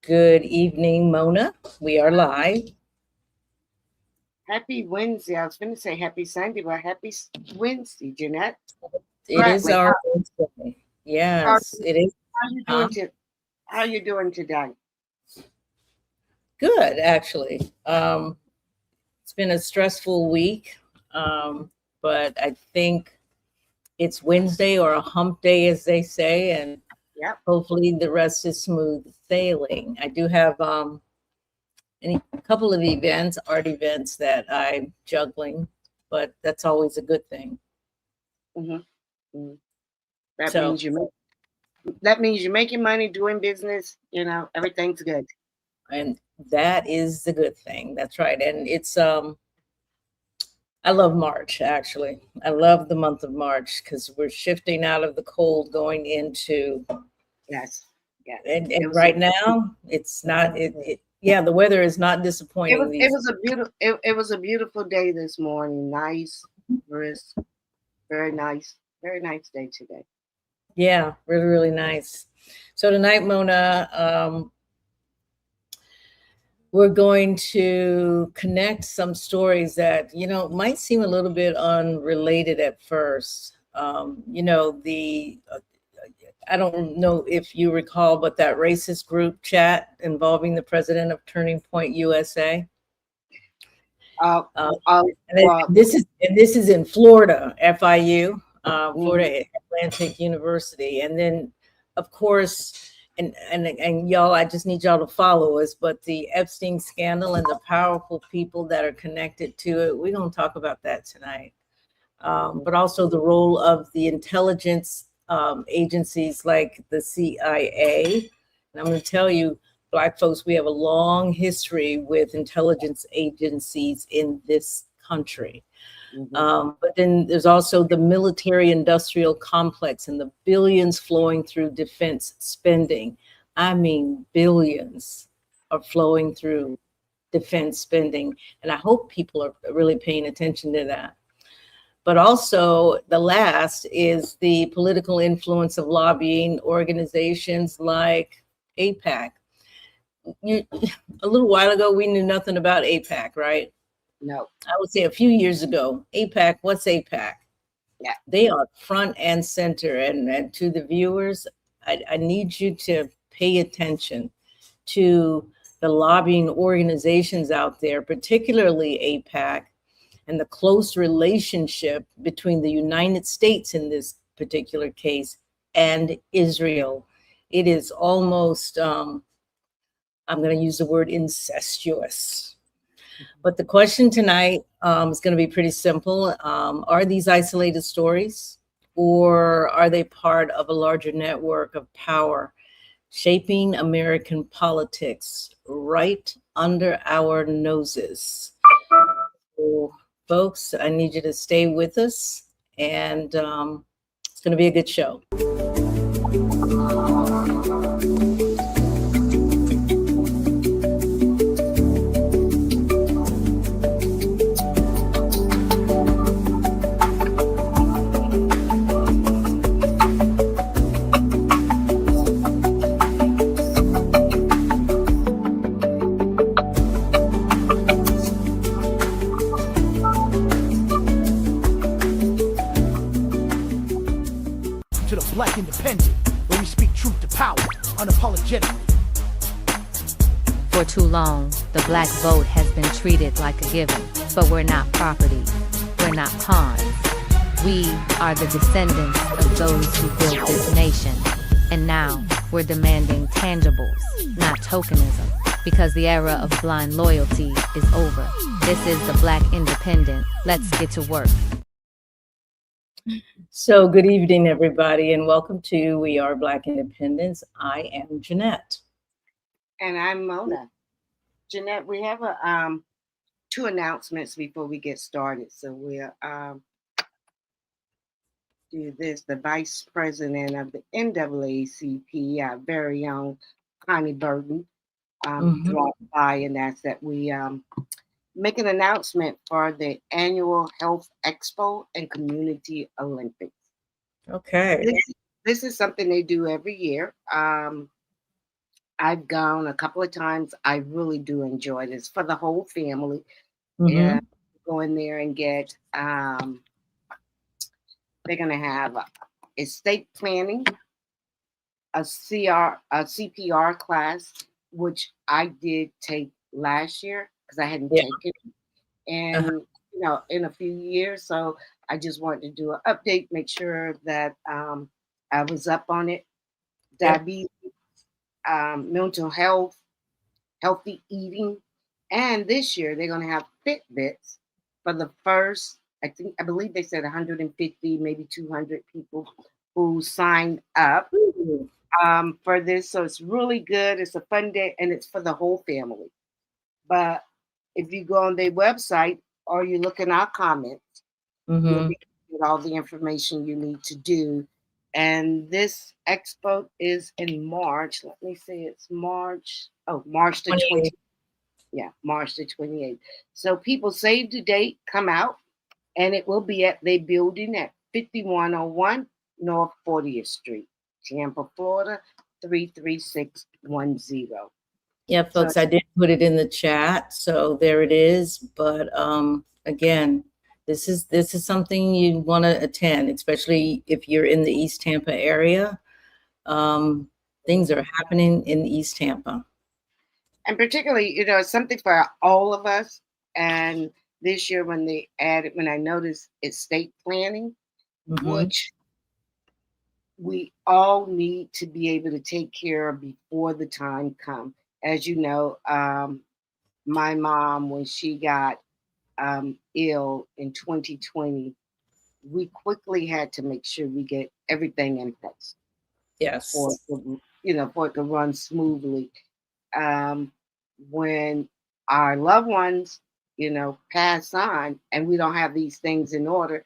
Good evening, Mona. We are live. Happy Wednesday. I was going to say happy Sunday, but Wednesday, Jeanette. It is Bradley, our Wednesday. how, Yes, it is. how you Huh? doing how you doing today? Good, actually. It's been a stressful week, but I think it's Wednesday or a hump day, as they say, and Yep. hopefully the rest is smooth sailing. I do have a couple of events, art events that I'm juggling, but that's always a good thing. hmm hmm That So, means you're making money, doing business. Everything's good. and that is the good thing. That's right. And I love March, actually. I love the month of March because we're shifting out of the cold going into, Yes, yes. and It was a right now it's not, yeah, the weather is not disappointing it these. was a beautiful it was a beautiful day this morning. Nice, brisk, very nice day today. Yeah, really, really nice. So tonight, Mona, we're going to connect some stories that, might seem a little bit unrelated at first. I don't know if you recall, but that racist group chat involving the president of Turning Point USA. Uh, Uh, uh, and well, this is in Florida, FIU, mhm. Florida Atlantic University, and then, of course, and y'all, I just need y'all to follow us. But the Epstein scandal and the powerful people that are connected to it, we're gonna talk about that tonight. But also the role of the intelligence agencies like the CIA. And I'm going to tell you, Black folks, we have a long history with intelligence agencies in this country. Mhm. But then there's also the military industrial complex and the billions flowing through defense spending. I mean, billions are flowing through defense spending. And I hope people are really paying attention to that. But also, the last is the political influence of lobbying organizations like APAC. You, a little while ago, we knew nothing about APAC, right? No, I would say a few years ago, APAC, what's APAC? yeah. They are front and center. And to the viewers, I need you to pay attention to the lobbying organizations out there, particularly APAC, and the close relationship between the United States in this particular case and Israel. It is almost, I'm going to use the word incestuous. But the question tonight is going to be pretty simple. Are these isolated stories, or are they part of a larger network of power shaping American politics right under our noses? So, folks, I need you to stay with us, and it's going to be a good show. To the Black Independent, where we speak truth to power, unapologetically. For too long, the black vote has been treated like a given, but we're not property. We're not pawns. We are the descendants of those who built this nation. And now, we're demanding tangibles, not tokenism, because the era of blind loyalty is over. This is the Black Independent. Let's get to work. So, good evening, everybody, and welcome to We Are Black Independence. I am Jeanette. And I'm Mona. Jeanette, we have two announcements before we get started. So we'll do this. The Vice President of the NAACP, our very own Connie Burton, Mhm. dropped by and asked that we make an announcement for the annual Health Expo and Community Olympics. Okay. This is something they do every year. I've gone a couple of times. I really do enjoy this for the whole family. And Mm-hmm. go in there and get, they're going to have estate planning, a CPR class, which I did take last year because I hadn't Yeah. taken it Uh-huh. in, in a few years. So I just wanted to do an update, make sure that I was up on it. Yep. Diabetes, mental health, healthy eating. And this year they're going to have Fitbits for the first, I believe they said 150, maybe 200 people who signed up Ooh. for this. So it's really good. It's a fun day and it's for the whole family. But if you go on their website or you look in our comments, you'll Mm-hmm. be able to get all the information you need to do. And this expo is in March. Let me see, it's March. Oh, March the 28. 20th. Yeah, March the 28th. So people save the date, come out, and it will be at their building at 5101 North 40th Street, Tampa, Florida, 33610. Yeah, So folks, I did put it in the chat, so there it is. But again, this is something you want to attend, especially if you're in the East Tampa area. Um, things are happening in East Tampa. and particularly, it's something for all of us. And this year when I noticed estate planning, Mm-hmm. which we all need to be able to take care of before the time comes. As you know, my mom, when she got ill in 2020, we quickly had to make sure we get everything in place for Yes. for it to run smoothly. Um, when our loved ones, pass on, and we don't have these things in order,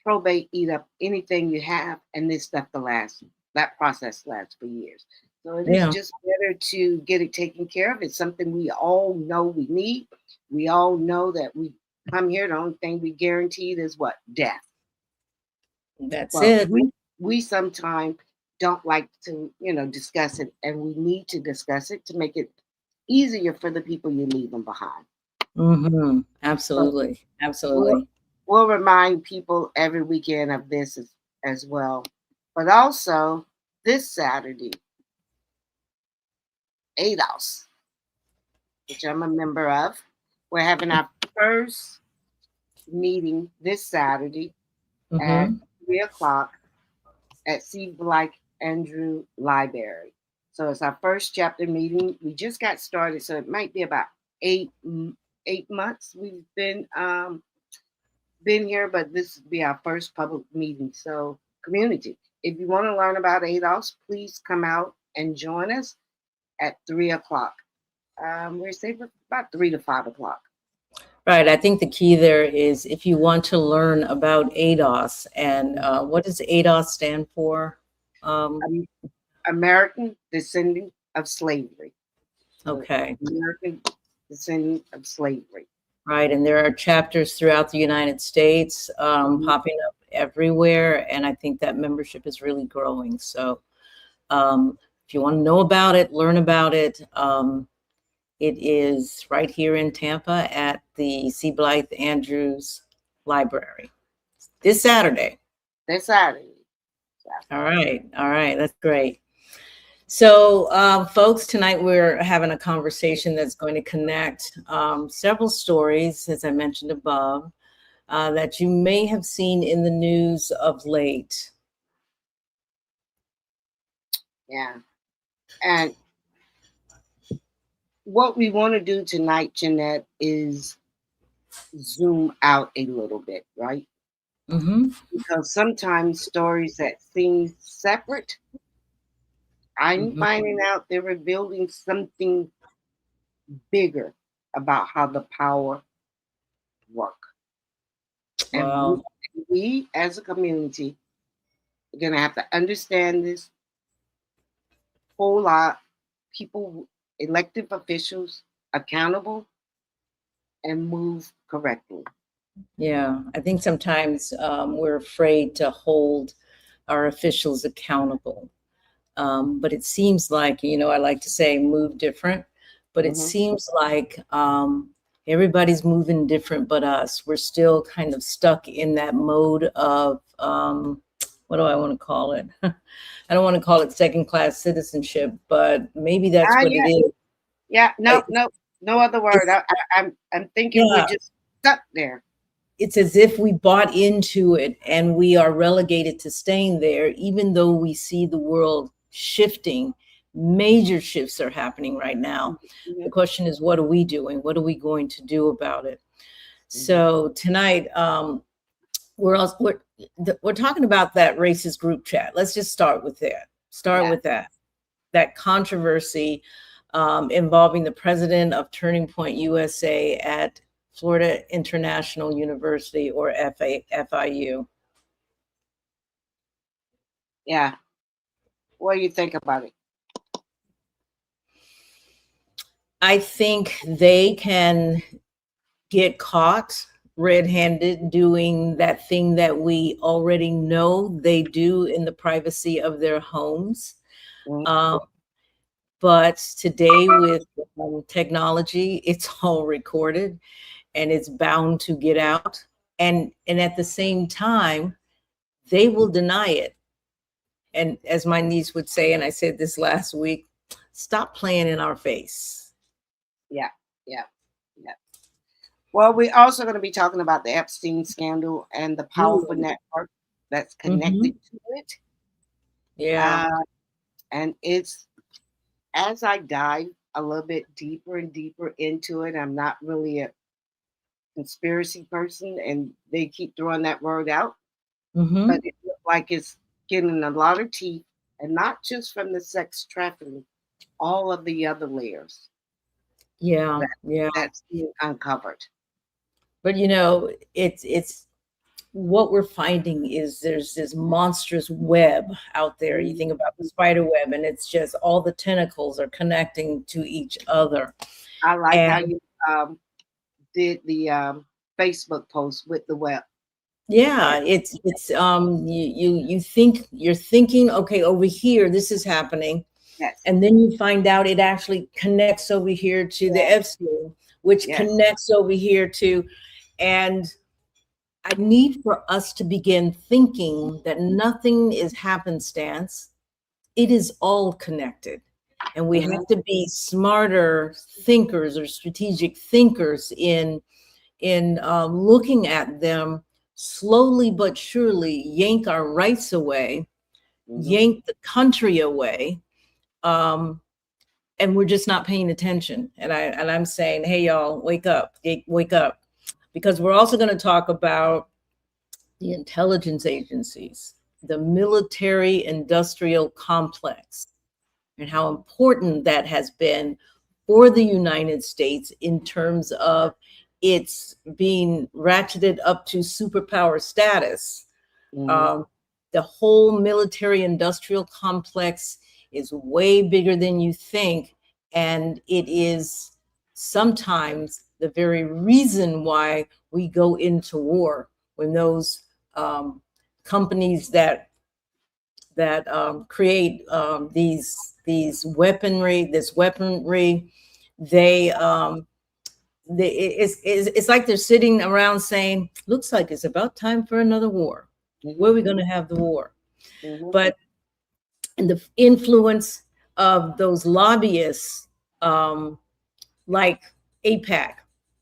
probate eat up anything you have, and this stuff to last. That process lasts for years. So it is Yeah, just better to get it taken care of. It's something we all know we need. We all know that we come here. The only thing we guaranteed is what? Death. that's But it. we sometimes don't like to, discuss it, and we need to discuss it to make it easier for the people you're leaving behind. Mm-hmm. But Absolutely. we'll, Absolutely. we'll remind people every weekend of this as well. But also this Saturday, ADOS, which I'm a member of, we're having our first meeting this Saturday at Mm-hmm. 3 o'clock at C. Black Andrew Library. So it's our first chapter meeting. We just got started, so it might be about 8 months we've been here, but this will be our first public meeting. So, community, if you want to learn about ADOS, please come out and join us at 3 o'clock. We're saying about 3 to 5 o'clock. Right. I think the key there is if you want to learn about ADOS and what does ADOS stand for? Um, Um, American Descendant of Slavery. So, okay. American Descendant of Slavery. Right. And there are chapters throughout the United States Mhm. popping up everywhere. And I think that membership is really growing. So if you want to know about it, learn about it, it is right here in Tampa at the C. Blythe Andrews Library this Saturday. This Saturday. All right. All right. That's great. So, folks, tonight we're having a conversation that's going to connect several stories, as I mentioned above, that you may have seen in the news of late. Yeah. And what we want to do tonight, Jeanette, is zoom out a little bit, right? Mm-hmm. Because sometimes stories that seem separate, I'm Mm-hmm. finding out they're revealing something bigger about how the power work. And Wow. we as a community are going to have to understand this whole lot. People, elected officials, accountable and move correctly. Yeah. I think sometimes we're afraid to hold our officials accountable. But it seems like, I like to say move different, but it Mhm. seems like everybody's moving different but us. We're still kind of stuck in that mode of, what do I want to call it? I don't want to call it second class citizenship, but maybe that's what it Yeah, is. yeah. No, I- no, no other word. It's, I'm thinking we're yeah, just stuck there. it's as if we bought into it and we are relegated to staying there, even though we see the world shifting. Major shifts are happening right now. The Mhm, question is, what are we doing? What are we going to do about it? mhm. So tonight, we're talking about that racist group chat. Let's just start with that. Start Yeah, with that controversy involving the president of Turning Point USA at Florida International University, or FIU. yeah. What do you think about it? I think they can get caught red-handed doing that thing that we already know they do in the privacy of their homes. Mhm. Um, but today with technology, it's all recorded and it's bound to get out. And at the same time, they will deny it. And as my niece would say, and I said this last week, stop playing in our face. Yeah, yeah, yeah. Well, we're also going to be talking about the Epstein scandal and the powerful Ooh. network that's connected Hmm. to it. Yeah. Uh, and it's as I dive a little bit deeper and deeper into it, I'm not really a conspiracy person, and they keep throwing that word out, but Hmm. it looks like it's getting a lot of teeth, and not just from the sex trafficking, all of the other layers Yeah. that Yeah. that's being uncovered. But it's what we're finding is there's this monstrous web out there. You think about the spider web, and it's just all the tentacles are connecting to each other. I like how And you did the Facebook post with the web. yeah, It, it's you think you're thinking, okay, over here this is happening, yes, and then you find out it actually connects over here to the yes, Epstein, which yes. connects over here to, and I need for us to begin thinking that nothing is happenstance. It is all connected. And we Hmm. have to be smarter thinkers or strategic thinkers in looking at them, slowly but surely yank our rights away, Hmm. yank the country away, um, and we're just not paying attention. And I'm saying, hey y'all, wake up, wake up, because we're also going to talk about the intelligence agencies, the military industrial complex, and how important that has been for the United States in terms of its being ratcheted up to superpower status. Hmm. Um, the whole military industrial complex is way bigger than you think. And it is sometimes the very reason why we go into war, when those companies that create this weaponry, they it's like they're sitting around saying, looks like it's about time for another war. Where Hmm. are we going to have the war? Hmm. But and the influence of those lobbyists, like APAC,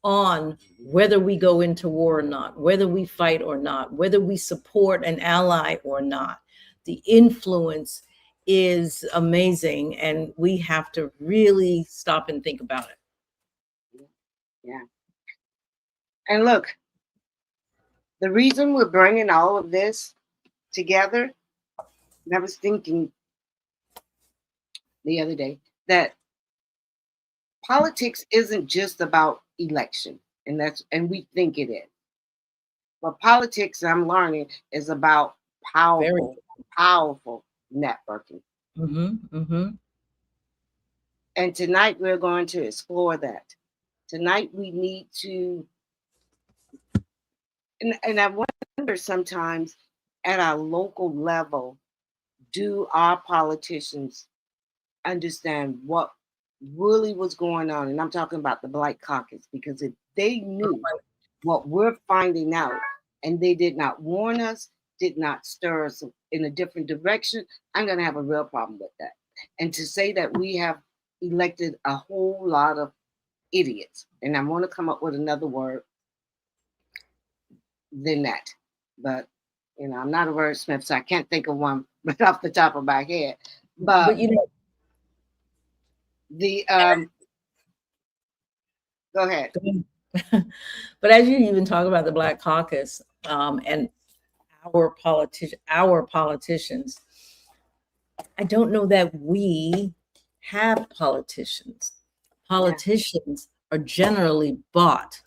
on whether we go into war or not, whether we fight or not, whether we support an ally or not. The influence is amazing, and we have to really stop and think about it. Yeah. And look, the reason we're bringing all of this together, and I was thinking the other day that politics isn't just about election, and we think it is. But politics, I'm learning, is about Very. powerful, powerful networking. Mm-hmm, mm-hmm. And tonight we're going to explore that. Tonight we need to, and I wonder sometimes at our local level, do our politicians understand what really was going on? And I'm talking about the Black Caucus, because if they knew what we're finding out and they did not warn us, did not stir us in a different direction, I'm going to have a real problem with that. And to say that we have elected a whole lot of idiots, and I want to come up with another word than that, but I'm not a wordsmith, so I can't think of one right off the top of my head. But the go ahead. But as you even talk about the Black Caucus, and our politicians, I don't know that we have politicians. Politicians are generally bought.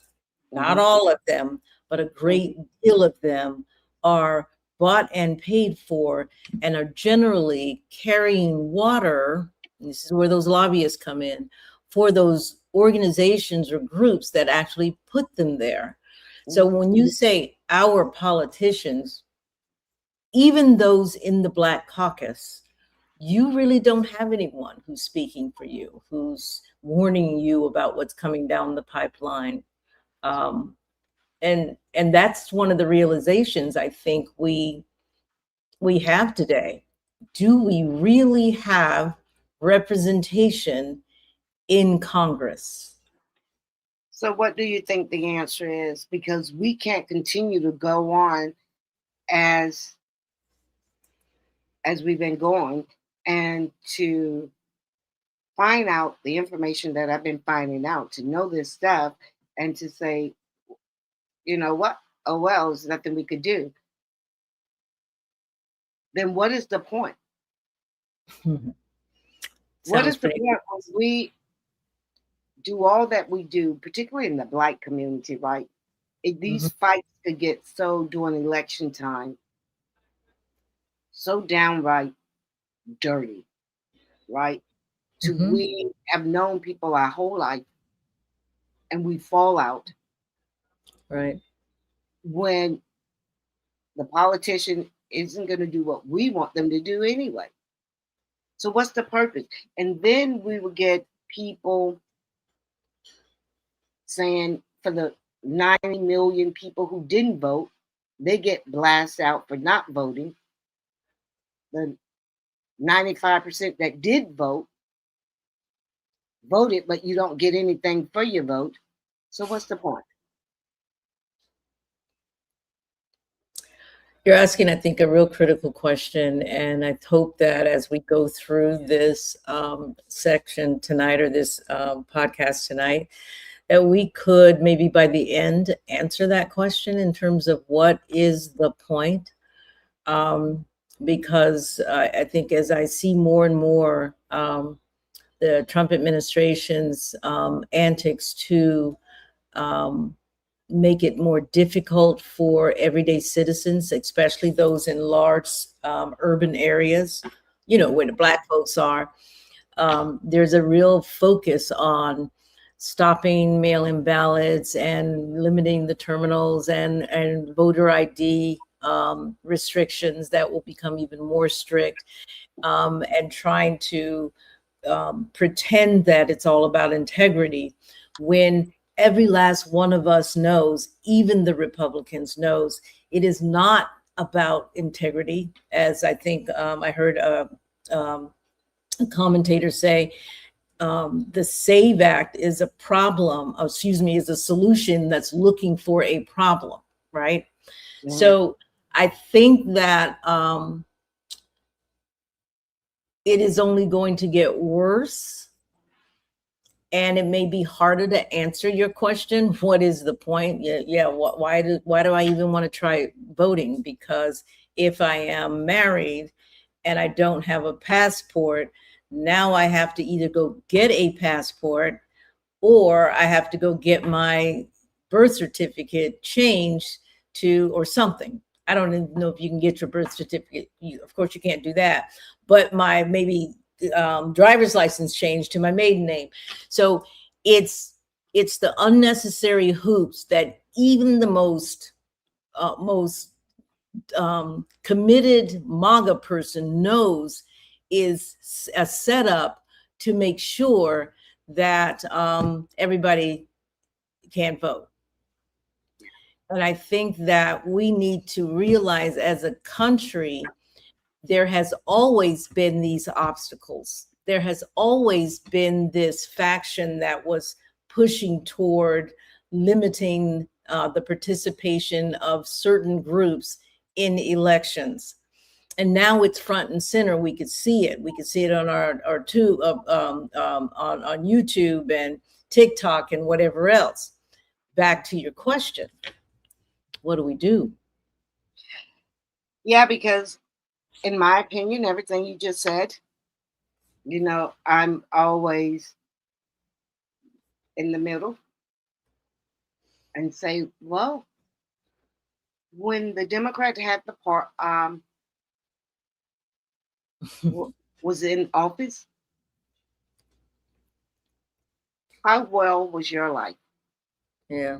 Not all of them, but a great deal of them are bought and paid for, and are generally carrying water. And this is where those lobbyists come in, for those organizations or groups that actually put them there. So when you say our politicians, even those in the Black Caucus, you really don't have anyone who's speaking for you, who's warning you about what's coming down the pipeline. And that's one of the realizations I think we have today. Do we really have representation in Congress? So what do you think the answer is? Because we can't continue to go on as we've been going, and to find out the information that I've been finding out, to know this stuff, and to say, you know what? Oh, well, there's nothing we could do. Then what is the point? What is the point when we do all that we do, particularly in the Black community, right? These fights could get so during election time, so downright dirty, right? We have known people our whole life, and we fall out. Right. When the politician isn't going to do what we want them to do anyway. So what's the purpose? And then we will get people saying, for the 90 million people who didn't vote, they get blasted out for not voting. The 95% that did vote, voted, but you don't get anything for your vote. So what's the point? You're asking, I think, a real critical question. And I hope that as we go through this section tonight, or this podcast tonight, that we could maybe by the end answer that question in terms of what is the point. Because I think as I see more and more the Trump administration's antics to make it more difficult for everyday citizens, especially those in large urban areas, where the Black folks are. There's a real focus on stopping mail-in ballots and limiting the terminals and voter ID restrictions that will become even more strict, and trying to pretend that it's all about integrity, when every last one of us knows, even the Republicans knows, it is not about integrity. As I think I heard a commentator say, the SAVE Act is a problem, is a solution that's looking for a problem, right? Mm-hmm. So I think that it is only going to get worse. And it may be harder to answer your question. What is the point? Why do I even want to try voting? Because if I am married and I don't have a passport, now I have to either go get a passport, or I have to go get my birth certificate changed to, or something. I don't even know if you can get your birth certificate. Of course, you can't do that. But my driver's license changed to my maiden name. So it's the unnecessary hoops that even the most committed MAGA person knows is a setup to make sure that everybody can't vote. And I think that we need to realize as a country, there has always been these obstacles. There has always been this faction that was pushing toward limiting the participation of certain groups in elections. And now it's front and center. We could see it. We could see it on our two on YouTube and TikTok and whatever else. Back to your question, what do we do? Yeah, because in my opinion, everything you just said, I'm always in the middle and say, well, when the Democrat had the part was in office, how well was your life? Yeah.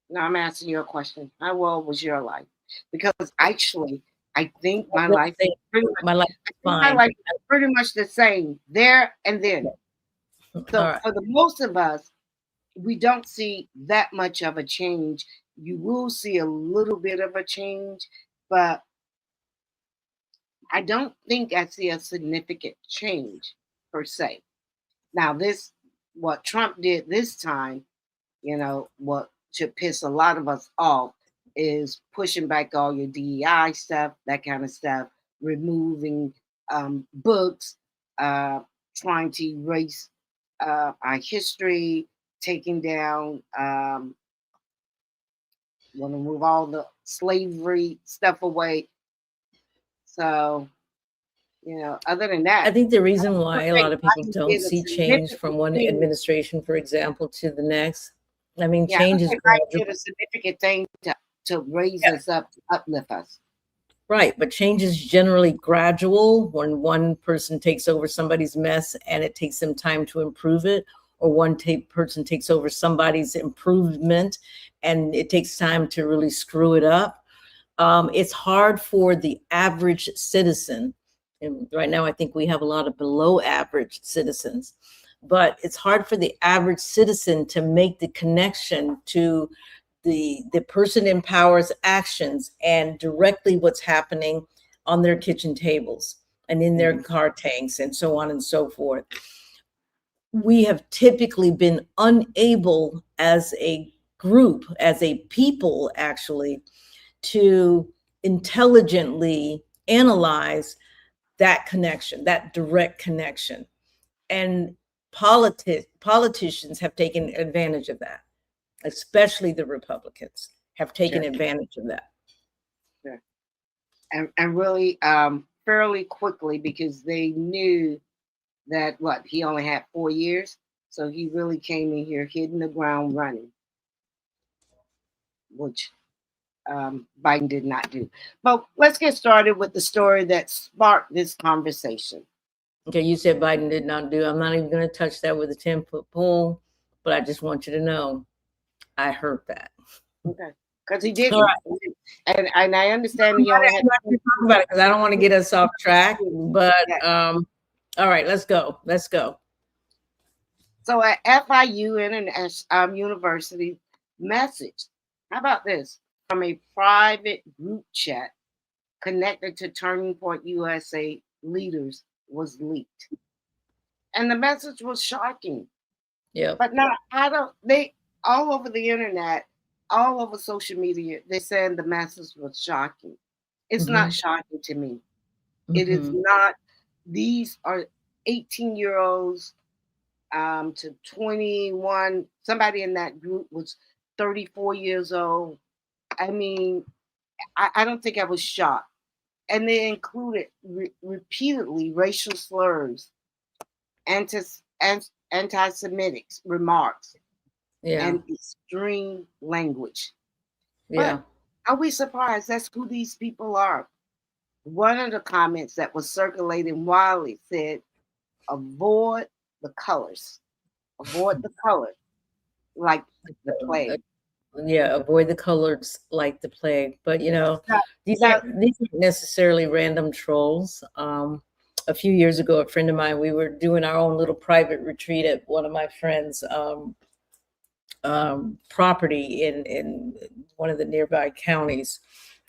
Now I'm asking you a question. How well was your life? Because actually, I think my life is pretty much, My life is my fine. life is pretty much the same there and then. So All right. for the most of us, we don't see that much of a change. You will see a little bit of a change, but I don't think I see a significant change per se. Now, what Trump did this time, what should piss a lot of us off is pushing back all your DEI stuff, that kind of stuff, removing books, trying to erase our history, taking down, want to move all the slavery stuff away. So, other than that, I think the reason why a lot of people Biden don't did a see change significant from one thing. administration, for example, to the next, I mean, Yeah, change I is think Biden did gradual. a significant thing to raise Yeah. us up, to uplift us. Right, but change is generally gradual when one person takes over somebody's mess and it takes them time to improve it, or one person takes over somebody's improvement and it takes time to really screw it up. It's hard for the average citizen. And right now, I think we have a lot of below average citizens, but it's hard for the average citizen to make the connection to the person in power's actions and directly what's happening on their kitchen tables and in their car tanks and so on and so forth. We have typically been unable as a group, as a people actually, to intelligently analyze that connection, that direct connection. And politicians have taken advantage of that, especially the Republicans have taken Sure. advantage of that. Sure. And really fairly quickly, because they knew that he only had 4 years. So he really came in here hitting the ground running, which Biden did not do. But let's get started with the story that sparked this conversation. Okay, you said Biden did not do. I'm not even going to touch that with a 10-foot pole, but I just want you to know I heard that. Okay, because he didn't. All right. And I understand he only had. Talk about it because I don't want to get us off track. But all right, let's go. Let's go. So at FIU University message, how about this? From a private group chat connected to Turning Point USA leaders was leaked. And the message was shocking. Yeah. But now they all over the internet, all over social media, they're saying the message was shocking. It's not shocking to me. It is not. These are 18-year-olds to 21. Somebody in that group was 34 years old. I mean, I don't think I was shocked. And they included repeatedly racial slurs, anti-Semitic remarks, and extreme language. Yeah. But are we surprised that's who these people are? One of the comments that was circulating widely said, avoid the colors. Avoid the color, like the plague. Yeah, avoid the colors like the plague. But Now, these now, aren't necessarily random trolls. A few years ago, a friend of mine, we were doing our own little private retreat at one of my friends' property in one of the nearby counties,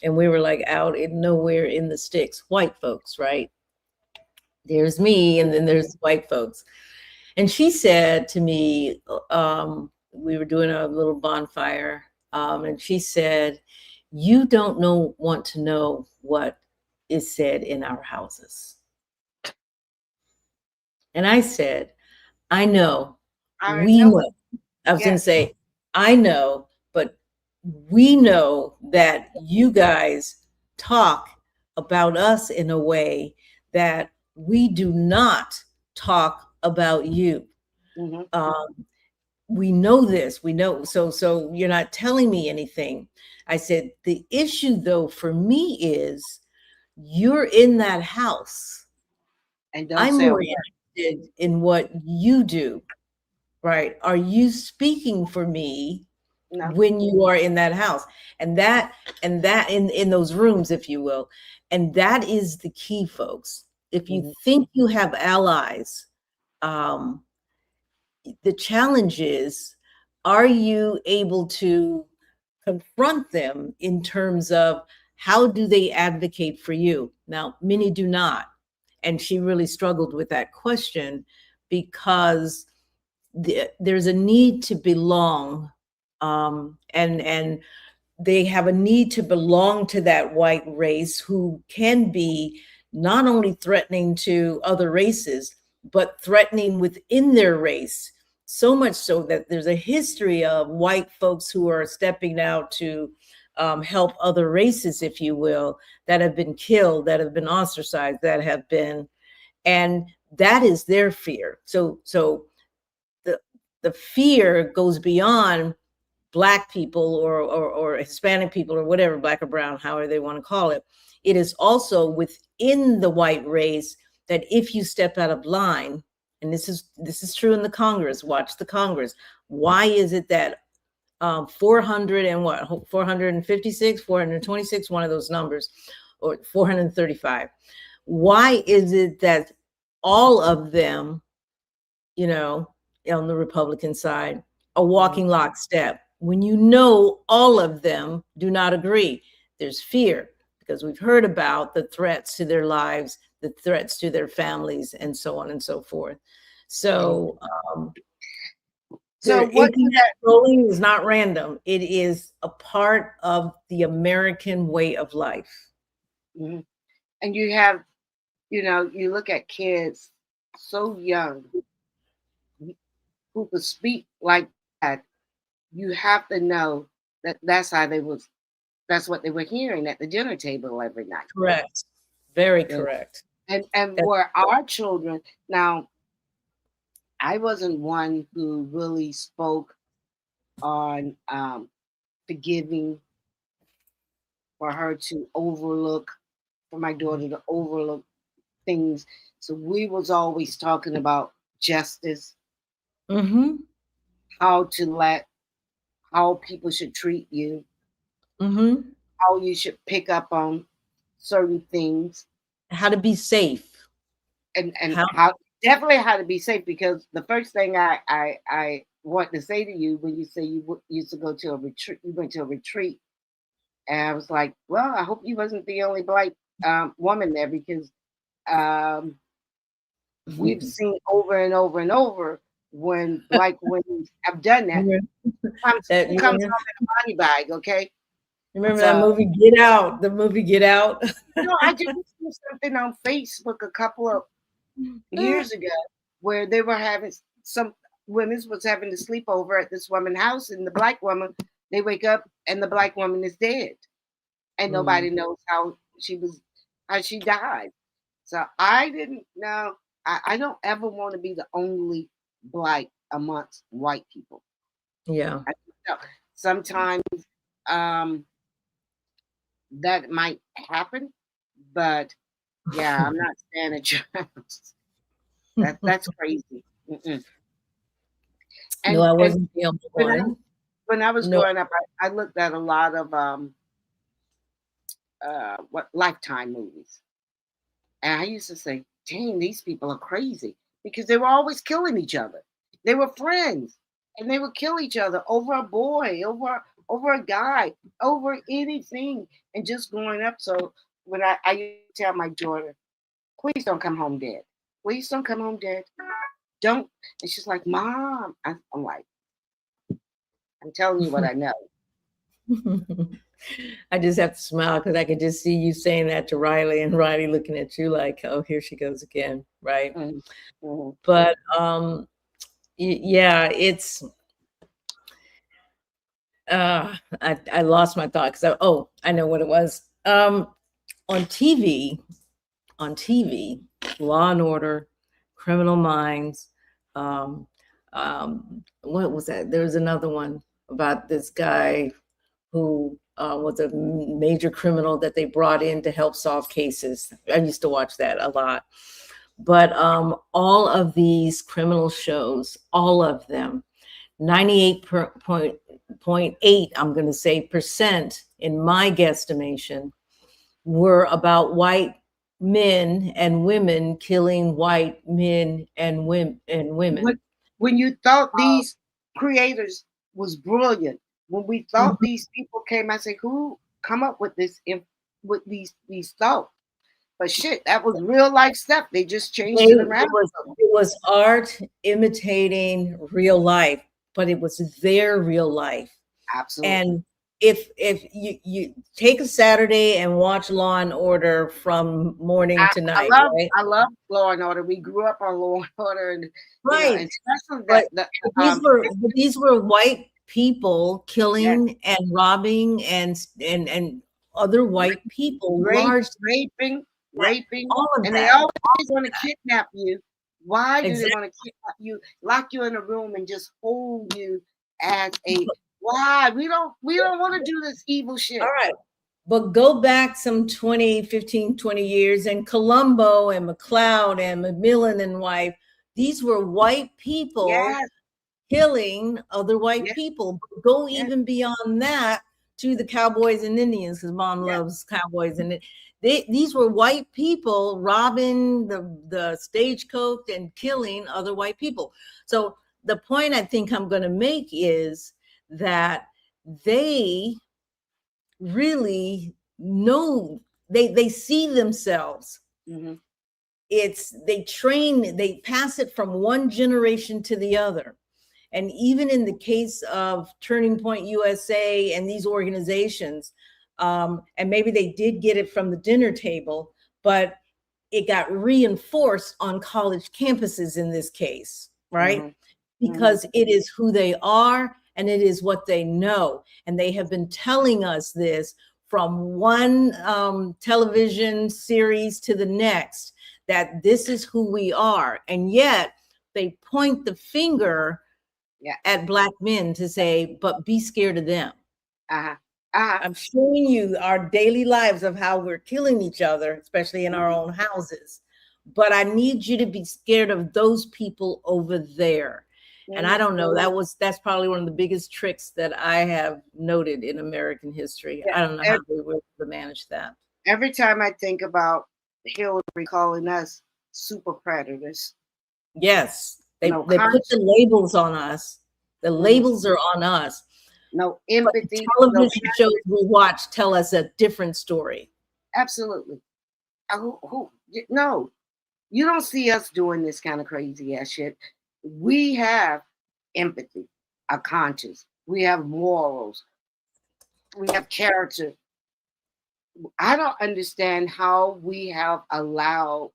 and we were like out in nowhere in the sticks, white folks, right? There's me, and then there's white folks. And she said to me, we were doing a little bonfire, and she said, "You don't want to know what is said in our houses." And I said, "I know, I already we know it. know." I was going to Yes. say, "I know, but we know that you guys talk about us in a way that we do not talk about you. Hmm. Um, we know this. We know. So you're not telling me anything." I said, "The issue, though, for me is you're in that house. And don't I'm say a more word. interested in what you do, right? Are you speaking for me No. when you are in that house?" And that in those rooms, if you will. And that is the key, folks. If you Hmm. think you have allies, um, the challenge is, are you able to confront them in terms of how do they advocate for you? Now, many do not. And she really struggled with that question because there's a need to belong, and they have a need to belong to that white race who can be not only threatening to other races, but threatening within their race. So much so that there's a history of white folks who are stepping out to help other races, if you will, that have been killed, that have been ostracized, that have been, and that is their fear. So the the fear goes beyond Black people or Hispanic people or whatever, Black or brown, however they want to call it. It is also within the white race that if you step out of line, and this is true in the Congress. Watch the Congress. Why is it that 400 and what 456, 426, one of those numbers, or 435? Why is it that all of them, you know, on the Republican side, are Hmm. walking lockstep when you know all of them do not agree? There's fear because we've heard about the threats to their lives, the threats to their families, and so on and so forth. So So their what does internet that? trolling is not random. It is a part of the American way of life. Mhm. And you have, you look at kids so young who could speak like that. You have to know that that's what they were hearing at the dinner table every night. Correct. Very You know? correct. And That's where our children now, I wasn't one who really spoke on forgiving for her to overlook, for my daughter to overlook things. So we was always talking about justice, mm-hmm, how to let how people should treat you, mm-hmm. how you should pick up on certain things, How to be safe. and How how definitely how to be safe. Because the first thing I want to say to you when you say you used to go to a retreat, you went to a retreat, and I was like, well, I hope you wasn't the only black woman there, because um, we've seen over and over and over when black women have done that. remember Comes that you comes remember, home in a body bag, okay? remember that So movie Get Out? The movie Get Out. I just saw something on Facebook a couple of years ago where they were having some women was having to sleep over at this woman's house, and the black woman, they wake up and the black woman is dead, and Mm, nobody knows how she died. So I didn't know. I don't ever want to be the only black amongst white people. yeah. I know sometimes um, that might happen, but yeah, I'm not standing a chance. That's crazy. Mm-mm. No, And I and wasn't the only when I one. when I was No, growing up, I looked at a lot of what Lifetime movies, and I used to say, "Dang, these people are crazy," because they were always killing each other. They were friends, and they would kill each other over a boy, over a guy, over anything, and just growing up. So when I used to tell my daughter, "Please don't come home dead. Please don't come home dead. Don't." And she's like, "Mom," I'm like, "I'm telling you what I know." I just have to smile because I could just see you saying that to Riley and Riley looking at you like, oh, here she goes again, right? Mhm, mhm. But yeah, it's I lost my thought because I know what it was. On TV, Law and Order, Criminal Minds, um, what was that? There was another one about this guy who was a major criminal that they brought in to help solve cases. I used to watch that a lot. But all of these criminal shows, all of them, 98.8, I'm going to say, percent in my guesstimation, were about white men and women killing white men and women. When you thought these creators was brilliant, when we thought Mhm. these people came, I said, "Who come up with this? With these thoughts?" But shit, that was real life stuff. They just changed it around. It was art imitating real life, but it was their real life. Absolutely. And if you take a Saturday and watch Law and Order from morning to night, right? I love Law and Order. We grew up on Law and Order, and Right. and especially But that these were white people yes, killing and robbing and other white people, rape, large raping, all of and they that. always want to kidnap you. Why do they Exactly. want to kidnap you, lock you in a room, and just hold you as a why? We don't want to do this evil All shit. right. But go back some 20, 15, 20 years, and Columbo and McLeod and Macmillan and wife, these were white people Yes, killing other white yes, people. Go yes, even beyond that to the Cowboys and Indians, because mom yes. loves cowboys. And these were white people robbing the stagecoach and killing other white people. So the point I think I'm going to make is that they really know, they see themselves. Mhm, They pass it from one generation to the other. And even in the case of Turning Point USA and these organizations, and maybe they did get it from the dinner table, but it got reinforced on college campuses in this case, right? mhm, mhm, Because it is who they are and it is what they know. And they have been telling us this from one television series to the next, that this is who we are. And yet they point the finger yeah. at Black men to say, but be scared of them. Uh-huh. Uh-huh. I'm showing you our daily lives of how we're killing each other, especially in our Mhm, own houses. But I need you to be scared of those people over there. And I mhm. don't know, that's probably one of the biggest tricks that I have noted in American history. Yeah. I don't know how they were able to manage that. Every time I think about Hillary calling us super predators, Yes, no they put the conscience, labels on us. The mhm, labels are on us. no But the empathy, no television shows we watch tell us a different story. absolutely. No, you don't see us doing this kind of crazy ass shit. We have empathy, a conscience, we have morals, we have character. I don't understand how we have allowed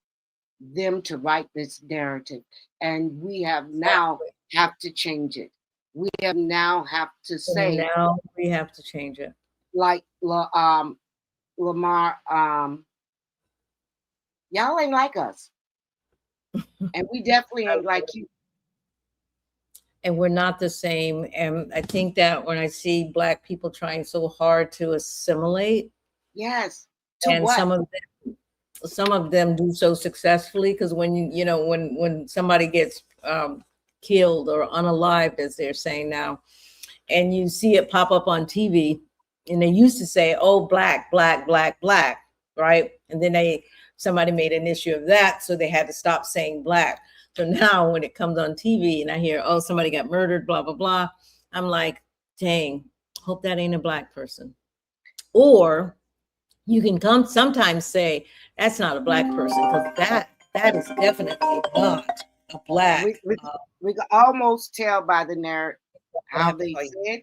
them to write this narrative, and we have now Exactly. have to change it. We have now have to And say, now we have to change it. like Lamar, y'all ain't like us, and we definitely ain't like you. And we're not the same. And I think that when I see Black people trying so hard to assimilate, Yes. To and what? some of them do so successfully, because when when somebody gets killed or unalived, as they're saying now, and you see it pop up on TV, and they used to say, "Oh, black, black, black, black," right? And then somebody made an issue of that, so they had to stop saying black. So now when it comes on TV and I hear, "Oh, somebody got murdered," blah blah blah, I'm like, "Dang, hope that ain't a black person." Or you can come sometimes say, "That's not a black person," because that is definitely not a We, black. we, we can almost tell by the narrative how they Exactly. said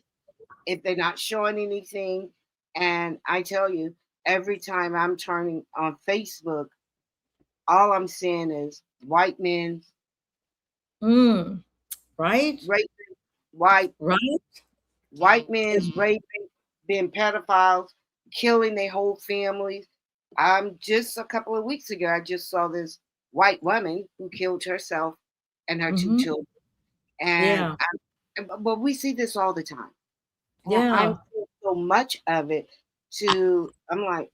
if they're not showing anything. And I tell you, every time I'm turning on Facebook, all I'm seeing is white men Right, raping white right. white men raping, being pedophiles, killing their whole families. Just a couple of weeks ago, I just saw this white woman who killed herself and her two Mm-hmm. children. And Yeah, but we see this all the time. And I'm yeah. seeing so much of it. I'm like,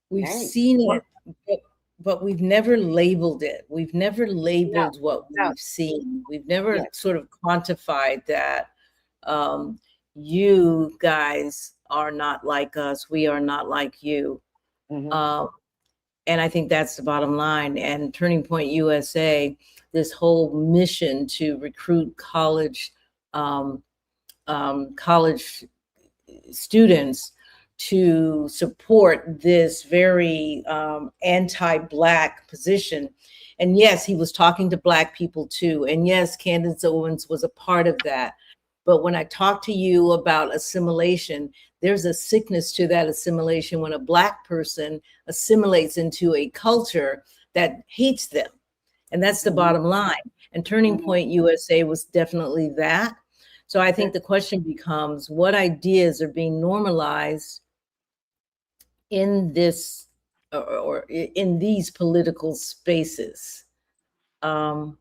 We've dang, seen what? it, but we've never labeled it. We've never No, labeled what no, we've seen. We've never yes, sort of quantified that um, you guys are not like us. We are not like you. hmm Um, and I think that's the bottom line. And Turning Point USA, this whole mission to recruit um, college students to support this very anti-Black position. And yes, he was talking to Black people too. And yes, Candace Owens was a part of that. But when I talk to you about assimilation, there's a sickness to that assimilation when a Black person assimilates into a culture that hates them. And that's the hmm bottom line. And Turning hmm Point USA was definitely that. So I think the question becomes, what ideas are being normalized in this or in these political spaces? Um,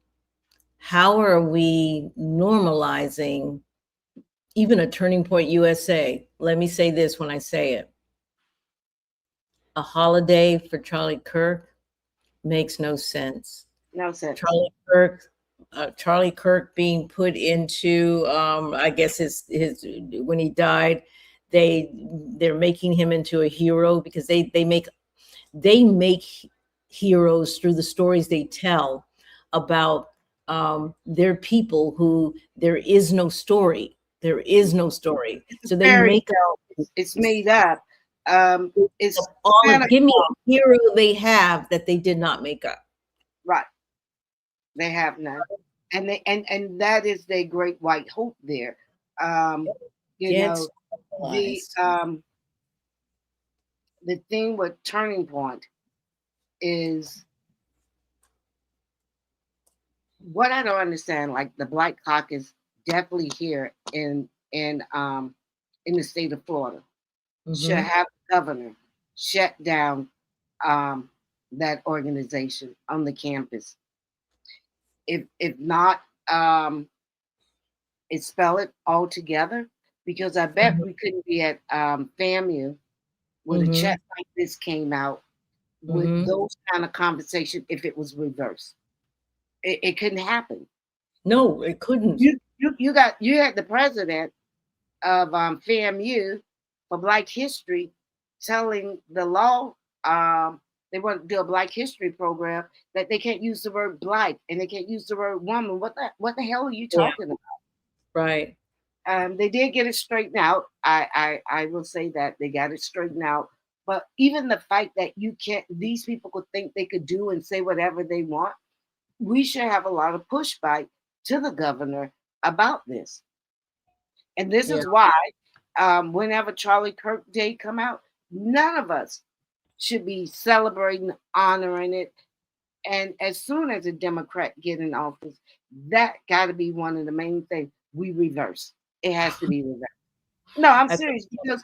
how are we normalizing even a Turning Point USA? Let me say this when I say it. A holiday for Charlie Kirk makes no sense. no sense. Charlie Kirk being put into, I guess his when he died, they're making him into a hero because they make heroes through the stories they tell about their people who there is no story, so they Fairy make tale. It's made up. It's Santa give me Claus. a hero they have that they did not make up. Right. They have none. And and that is their great white hope there. Um, you Gets know, realized. the thing with Turning Point is what I don't understand, like the Black Caucus definitely here in the state of Florida should Hmm. have the governor shut down um that organization on the campus. If not, expel it altogether, because I bet we couldn't be at FAMU when a Hmm. chat like this came out with Hmm. those kind of conversations if it was reversed. It couldn't happen. No, it couldn't. You had the president of FAMU for Black History telling the law they want to do a Black History program that they can't use the word black and they can't use the word woman. What the hell are you Yeah, talking about? right. They did get it straightened out. I will say that they got it straightened out. But even the fact that you can't, these people could think they could do and say whatever they want, we should have a lot of pushback to the governor about this. And this Yeah. is why, whenever Charlie Kirk Day come out, none of us should be celebrating, honoring it. And as soon as a Democrat get in office, that got to be one of the main things we reverse. It has to be reversed. No, I'm I think serious because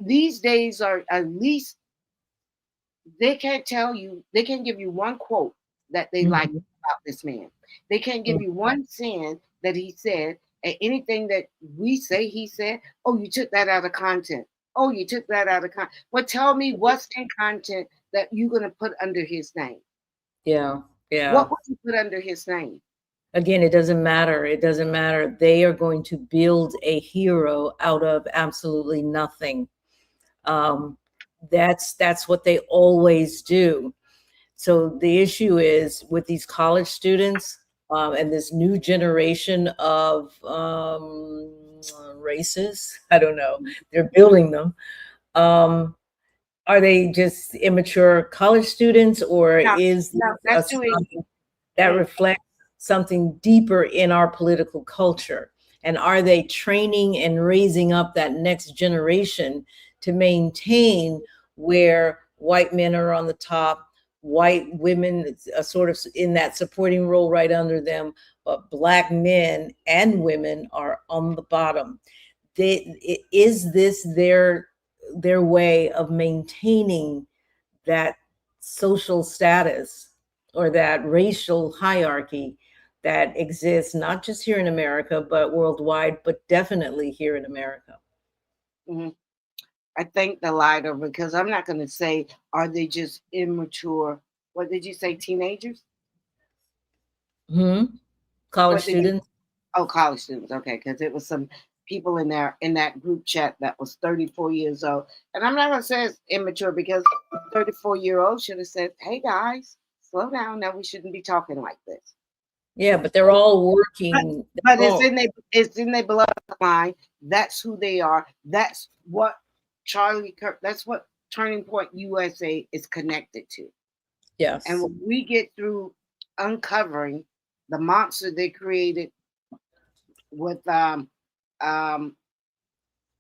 these days are at least they can't tell you, they can't give you one quote that they like mhm, about this man. They can't give mhm. you one sin that he said, and anything that we say he said, oh, you took that out of content. Oh, you took that out of content. Well, tell me what's in content that you're going to put under his name. Yeah, yeah. What would you put under his name? Again, it doesn't matter. It doesn't matter. They are going to build a hero out of absolutely nothing. Um, that's what they always do. So the issue is with these college students and this new generation of races. I don't know. They're building them. Um, are they just immature college students, or No, is no, this that's too easy. something that reflects something deeper in our political culture? And are they training and raising up that next generation to maintain where white men are on the top, white women are sort of in that supporting role right under them, but black men and women are on the bottom? Is this their way of maintaining that social status or that racial hierarchy that exists not just here in America, but worldwide, but definitely here in America? Mhm. I think the latter, because I'm not going to say, are they just immature? What did you say, teenagers? Hmm. College What did you? students. Oh, college students. Okay, because it was some people in there in that group chat that was 34 years old, and I'm not going to say it's immature because 34-year-old should have said, "Hey guys, slow down. Now we shouldn't be talking like this." Yeah, but they're all But, working. but They're all, it's in their bloodline. That's who they are. That's what Charlie Kirk. That's what Turning Point USA is connected to. And yes. when we get through uncovering the monster they created with um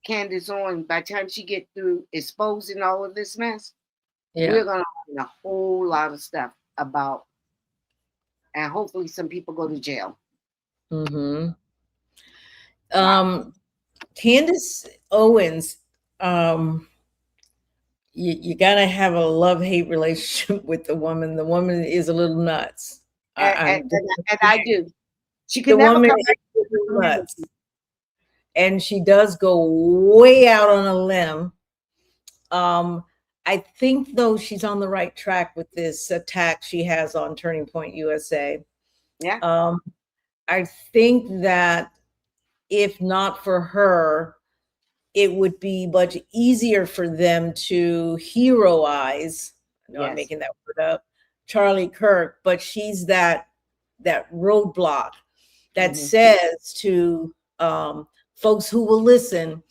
Candace Owens, by the time she get through exposing all of this mess, Yeah. we're gonna learn a whole lot of stuff about, and hopefully some people go to jail. Hmm. Wow. Candace Owens, um, you gotta have a love-hate relationship with the woman. The woman is a little nuts. And, I'm and, and, and I do. She the can never woman come is back a to the little nuts, community. and she does go way out on a limb. Um, I think though she's on the right track with this attack she has on Turning Point USA. Yeah. Um, I think that if not for her, it would be much easier for them to heroize. I know I'm Yes. making that word up, Charlie Kirk, but she's that roadblock that Hmm. says to folks who will listen,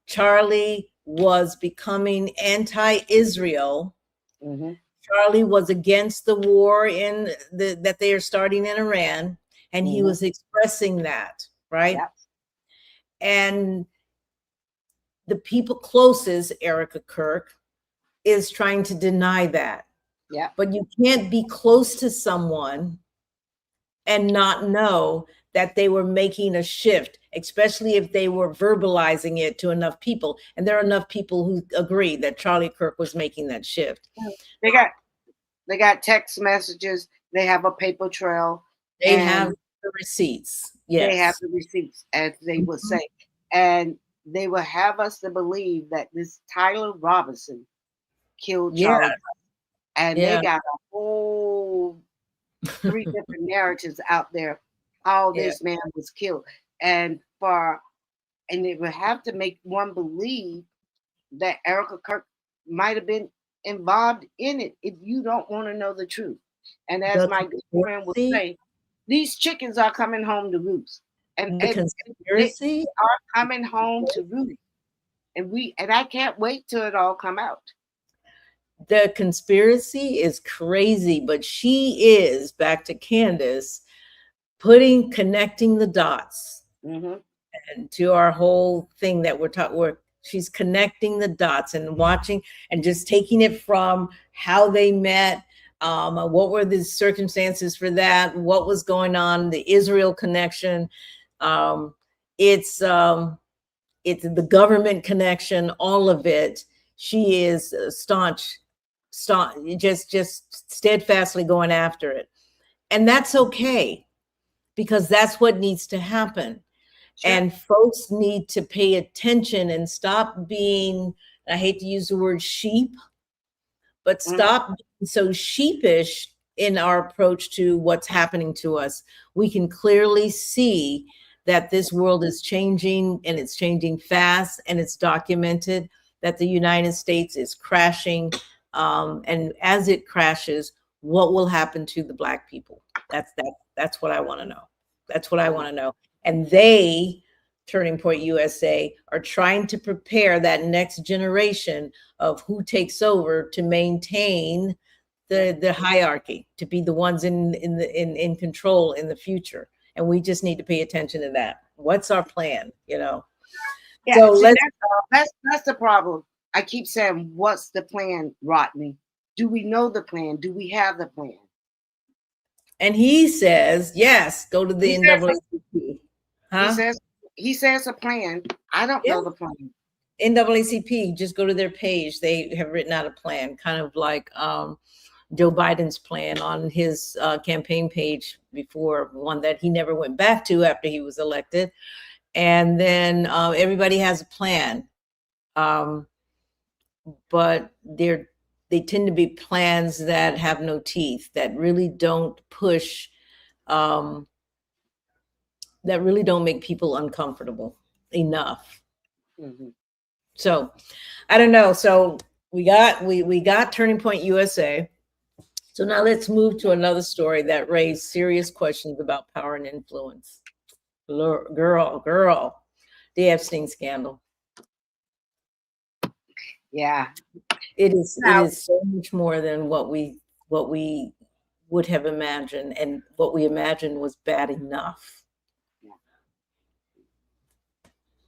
Charlie was becoming anti-Israel. Hmm. Charlie was against the war that they are starting in Iran, and he Hmm. was expressing that, right? Yep. And the people closest, Erica Kirk, is trying to deny that. Yep. But you can't be close to someone and not know that they were making a shift, especially if they were verbalizing it to enough people. And there are enough people who agree that Charlie Kirk was making that shift. They got they got text messages. They have a paper trail, They have and the receipts. they have Yes. the receipts, as they would Mhm. say, and they will have us to believe that this Tyler Robinson killed Yeah. Charlie, and they Yeah. got a whole three different narratives out there how Yeah. this man was killed, and it would have to make one believe that Erica Kirk might have been involved in it if you don't want to know the truth. And as The my good friend would conspiracy, say, these chickens are coming home to roost, and the and they conspiracy, are coming home to roost, and I can't wait till it all come out. the conspiracy is crazy, but she is, back to Candace, connecting the dots. Hmm. And to our whole thing that we're talking, where she's connecting the dots and watching and just taking it from how they met, what were the circumstances for that, what was going on, the Israel connection, um, it's it's the government connection, all of it. She is staunch, just steadfastly going after it, and that's okay because that's what needs to happen. Sure. And folks need to pay attention and stop being, I hate to use the word sheep, but Hmm. stop being so sheepish in our approach to what's happening to us. We can clearly see that this world is changing, and it's changing fast, and it's documented that the United States is crashing. And as it crashes, what will happen to the Black people? That's what I want to know. That's what I want to know. And they, Turning Point USA, are trying to prepare that next generation of who takes over to maintain the hierarchy, to be the ones in control in the future. And we just need to pay attention to that. What's our plan? Yeah, So see, let's that's the problem. I keep saying, what's the plan, Rodney? Do we know the plan? Do we have the plan? and he says, yes, go to the He says, NAACP. Huh? he says a plan. I don't Yeah. know the plan. NAACP, just go to their page. They have written out a plan, kind of like Joe Biden's plan on his campaign page before, one that he never went back to after he was elected. And then everybody has a plan, but they tend to be plans that have no teeth, that really don't push, that really don't make people uncomfortable enough. Mhm. So I don't know. So we got Turning Point USA. So now let's move to another story that raised serious questions about power and influence. Girl, the Epstein scandal. Yeah. It is Now, so much more than what we would have imagined, and what we imagined was bad enough.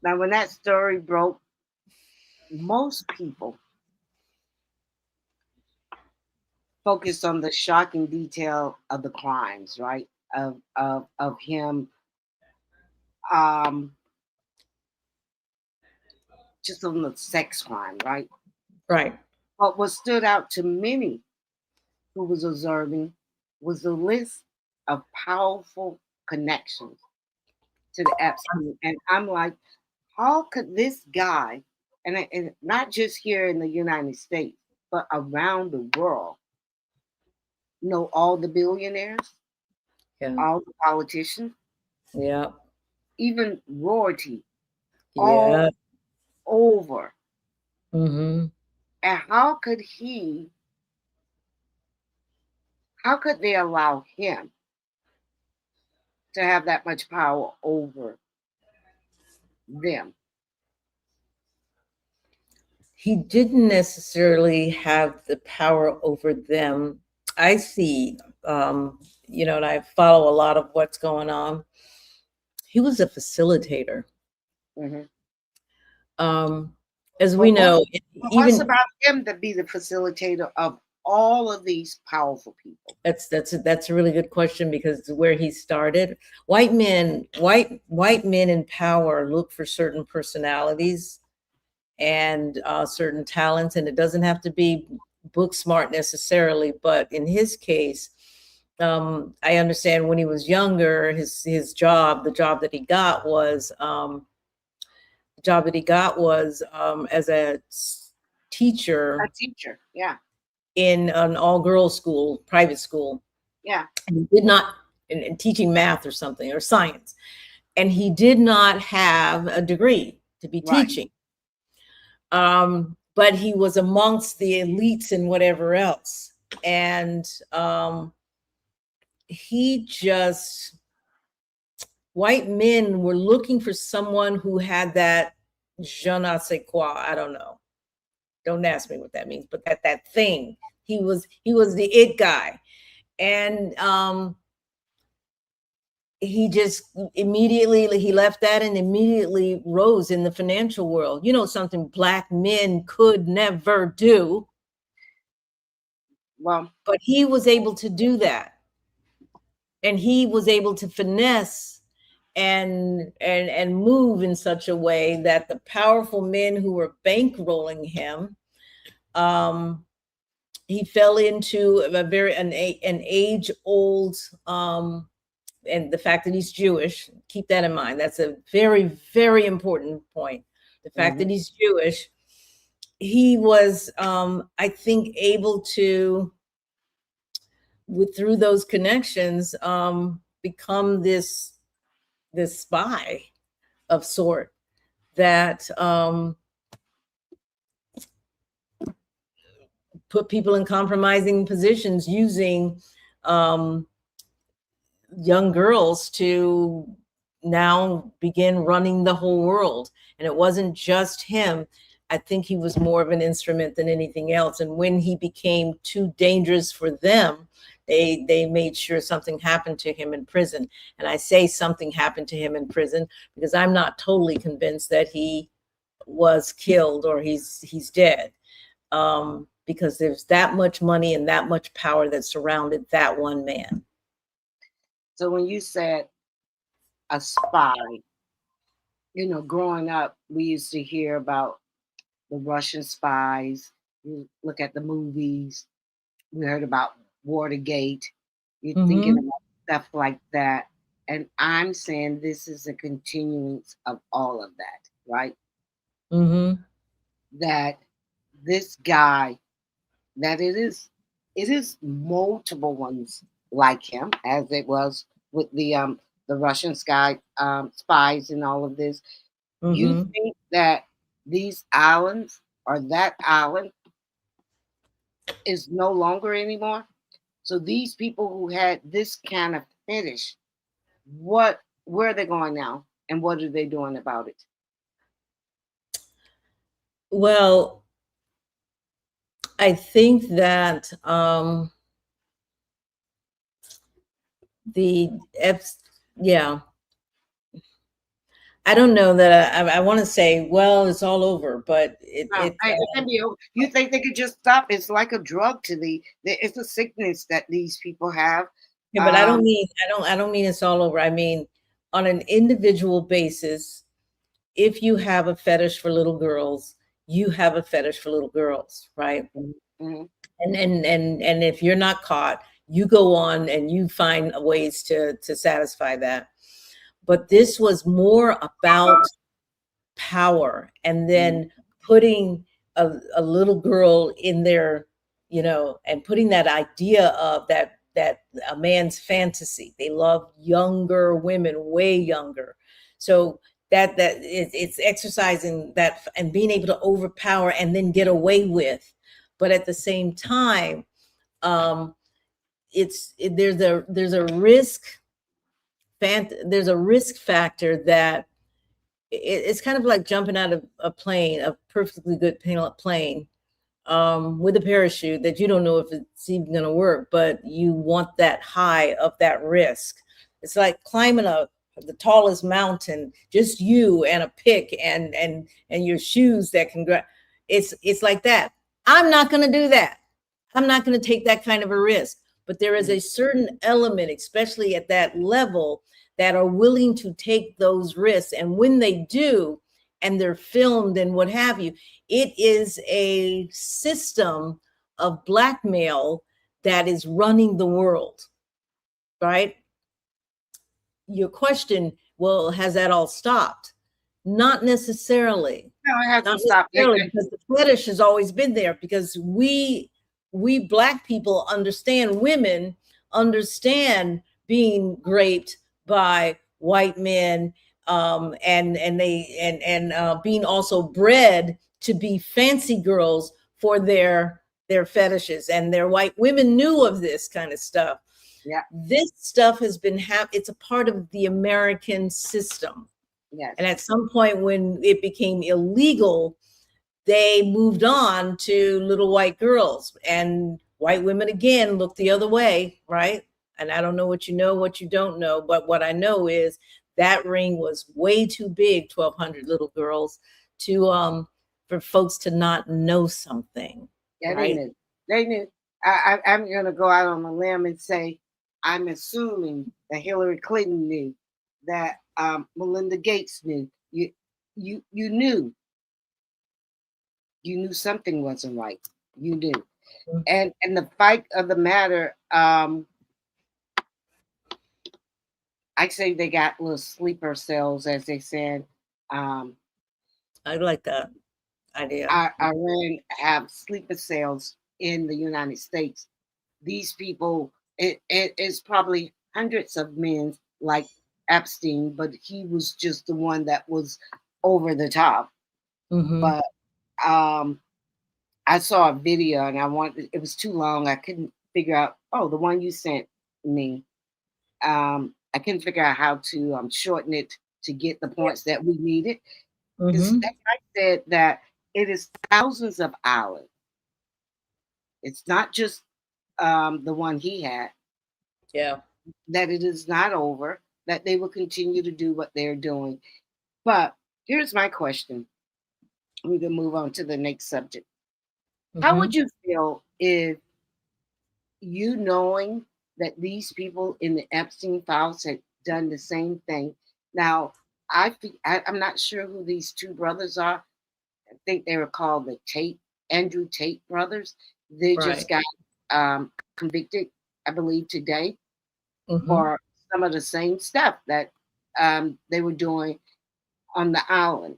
now, when that story broke, most people focused on the shocking detail of the crimes, right? Of him, um, just on the sex crime, right? Right. But what stood out to many who was observing was the list of powerful connections to the Epstein. And I'm like, how could this guy, and not just here in the United States, but around the world, know all the billionaires, Yeah. all the politicians, Yeah. even royalty, all Yeah. over? Mm-hmm. And how could they allow him to have that much power over them? He didn't necessarily have the power over them. I see, and I follow a lot of what's going on. He was a facilitator. Mhm. As But we know, what's even about him to be the facilitator of all of these powerful people? that's a really good question, because where he started, white men in power look for certain personalities and certain talents, and it doesn't have to be book smart necessarily. But in his case, I understand when he was younger, his job, the job that he got was as a teacher A teacher, yeah, in an all-girls school, private school. yeah. And he did not, in teaching math or something, or science. And he did not have a degree to be Right. teaching. But he was amongst the elites and whatever else. And white men were looking for someone who had that je ne sais quoi. I don't know. Don't ask me what that means, but that thing. He was the it guy. And he just immediately, he left that and immediately rose in the financial world. Something Black men could never do. Well, But he was able to do that. And he was able to finesse and move in such a way that the powerful men who were bankrolling him, he fell into an age old, and the fact that he's Jewish, keep that in mind. That's a very, very important point. The fact that he's Jewish, he was, I think, able to through those connections, become this spy of sort that put people in compromising positions using young girls to now begin running the whole world. And it wasn't just him. I think he was more of an instrument than anything else. And when he became too dangerous for them, they made sure something happened to him in prison. And I say something happened to him in prison because I'm not totally convinced that he was killed or he's dead. Because there's that much money and that much power that surrounded that one man. So when you said a spy, growing up, we used to hear about the Russian spies. You look at the movies. We heard about Watergate. You're thinking about stuff like that. And I'm saying this is a continuance of all of that, right? That this guy, that it is multiple ones like him, as it was with the Russian spies and all of this. You think that these islands or that island is no longer anymore? So these people who had this kind of fetish, where are they going now? And what are they doing about it? Well, I think that yeah. I don't know that I want to say, well, it's all over, but it can be. You think they could just stop? It's like a drug to it's a sickness that these people have. Yeah, but I don't mean it's all over. I mean, on an individual basis, if you have a fetish for little girls, you have a fetish for little girls, right? And if you're not caught, you go on and you find ways to satisfy that. But this was more about power, and then putting a little girl in there, and putting that idea of that a man's fantasy. They love younger women, way younger. So it's exercising that and being able to overpower and then get away with. But at the same time, there's a risk factor that it's kind of like jumping out of a plane, a perfectly good plane, with a parachute that you don't know if it's even going to work, but you want that high of that risk. It's like climbing the tallest mountain, just you and a pick and your shoes that can grab. It's like that. I'm not going to do that. I'm not going to take that kind of a risk. But there is a certain element, especially at that level, that are willing to take those risks. And when they do, and they're filmed and what have you, it is a system of blackmail that is running the world, right? Your question, well, has that all stopped? Not necessarily. No, it hasn't stopped. Because the fetish has always been there, because we Black people women understand being raped by white men, and being also bred to be fancy girls for their fetishes, and their white women knew of this kind of stuff. Yeah, this stuff has been it's a part of the American system. Yes. And at some point when it became illegal, they moved on to little white girls, and white women again looked the other way, right? And I don't know what you know, what you don't know, but what I know is that ring was way too big, 1,200 little girls, to for folks to not know something. Yeah, right? They knew. I'm going to go out on a limb and say, I'm assuming that Hillary Clinton knew, that Melinda Gates knew. You knew. You knew something wasn't right. You knew. And the fact of the matter, I say they got little sleeper cells, as they said. I like that idea. Iran have sleeper cells in the United States. These people it's probably hundreds of men like Epstein, but he was just the one that was over the top. Mm-hmm. But um, I saw a video and it was too long. I couldn't figure out. Oh, the one you sent me. I couldn't figure out how to shorten it to get the Yeah. points that we needed. Because Mm-hmm. that guy said that it is thousands of hours. It's not just the one he had. Yeah. That it is not over. That they will continue to do what they're doing. But here's my question. We can move on to the next subject. How Mm-hmm. would you feel if you knowing that these people in the Epstein files had done the same thing? Now, I'm not sure who these two brothers are. I think they were called the Andrew Tate brothers. They just Right. got convicted, I believe, today Mm-hmm. for some of the same stuff that they were doing on the island,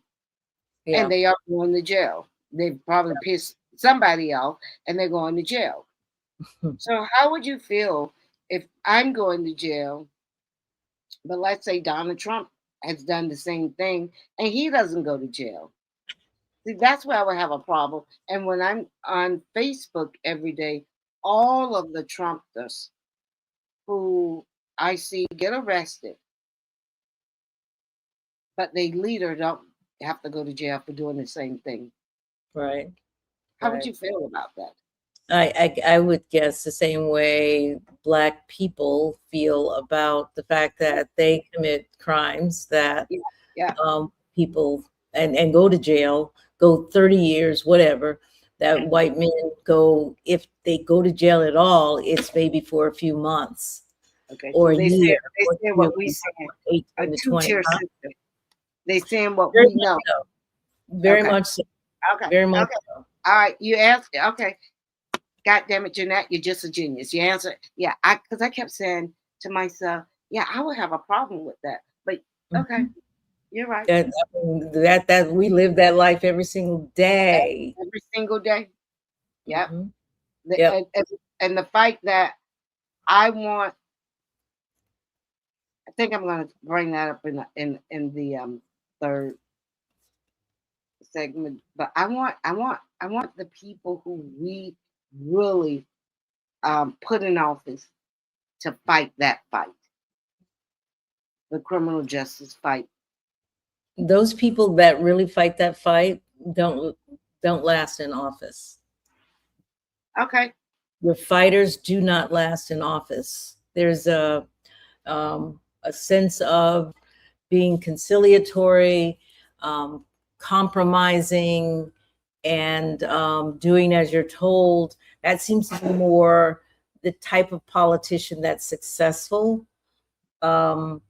and Yeah. they are going to jail. They probably pissed somebody off, and they're going to jail. So, how would you feel if I'm going to jail, but let's say Donald Trump has done the same thing and he doesn't go to jail? See, that's where I would have a problem. And when I'm on Facebook every day, all of the Trumpers who I see get arrested, but they leader don't have to go to jail for doing the same thing. Right. How would Right. you feel about that? I would guess the same way Black people feel about the fact that they commit crimes that Yeah, yeah. people and go to jail, go 30 years, whatever. That white men go, if they go to jail at all, it's maybe for a few months Okay, or so a year they or say two, what we saying, a 18 to 20. two-tier Huh? system. They saying what Very we much know. so. Very Okay, much so. okay, Very much okay. so. All right, you asked. Okay, God damn it, Jeanette, you're just a genius. You answered. Yeah, because I kept saying to myself, yeah, I would have a problem with that. But okay, Mhm. you're right. That, I mean, that we live that life every single day. Every single day. Yep. Hmm. The, Yep. and the fight that I want, I think I'm going to bring that up in the third segment. But I want the people who we really put in office to fight that fight, the criminal justice fight. Those people that really fight that fight don't don't last in office. Okay. Your fighters do not last in office. There's a sense of being conciliatory, um, compromising, and doing as you're told. That seems to be more the type of politician that's successful. Um,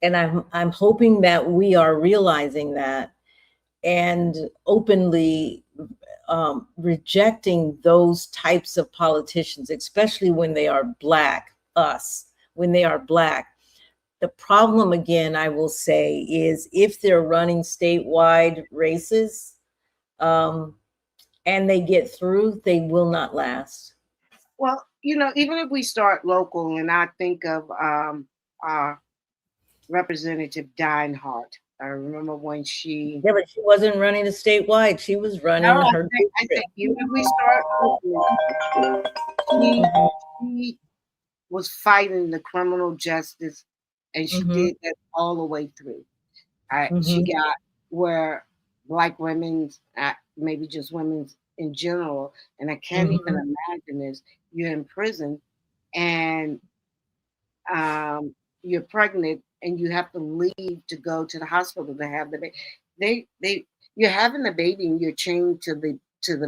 and I'm hoping that we are realizing that and openly rejecting those types of politicians, especially when they are Black, us, when they are Black. The problem, again, I will say, is if they're running statewide races um, and they get through, they will not last. Well, even if we start local, and I think of our Representative Dinehart. I remember when she. Yeah, but she wasn't running a statewide. She was No, running her I think district. even if we start locally, she she was fighting the criminal justice, and she Hmm. did that all the way through. She Hmm. got where Black women's, maybe just women's in general, and I can't even Hmm. imagine this. You're in prison, and you're pregnant, and you have to leave to go to the hospital to have the baby. They you're having the baby, and you're chained to the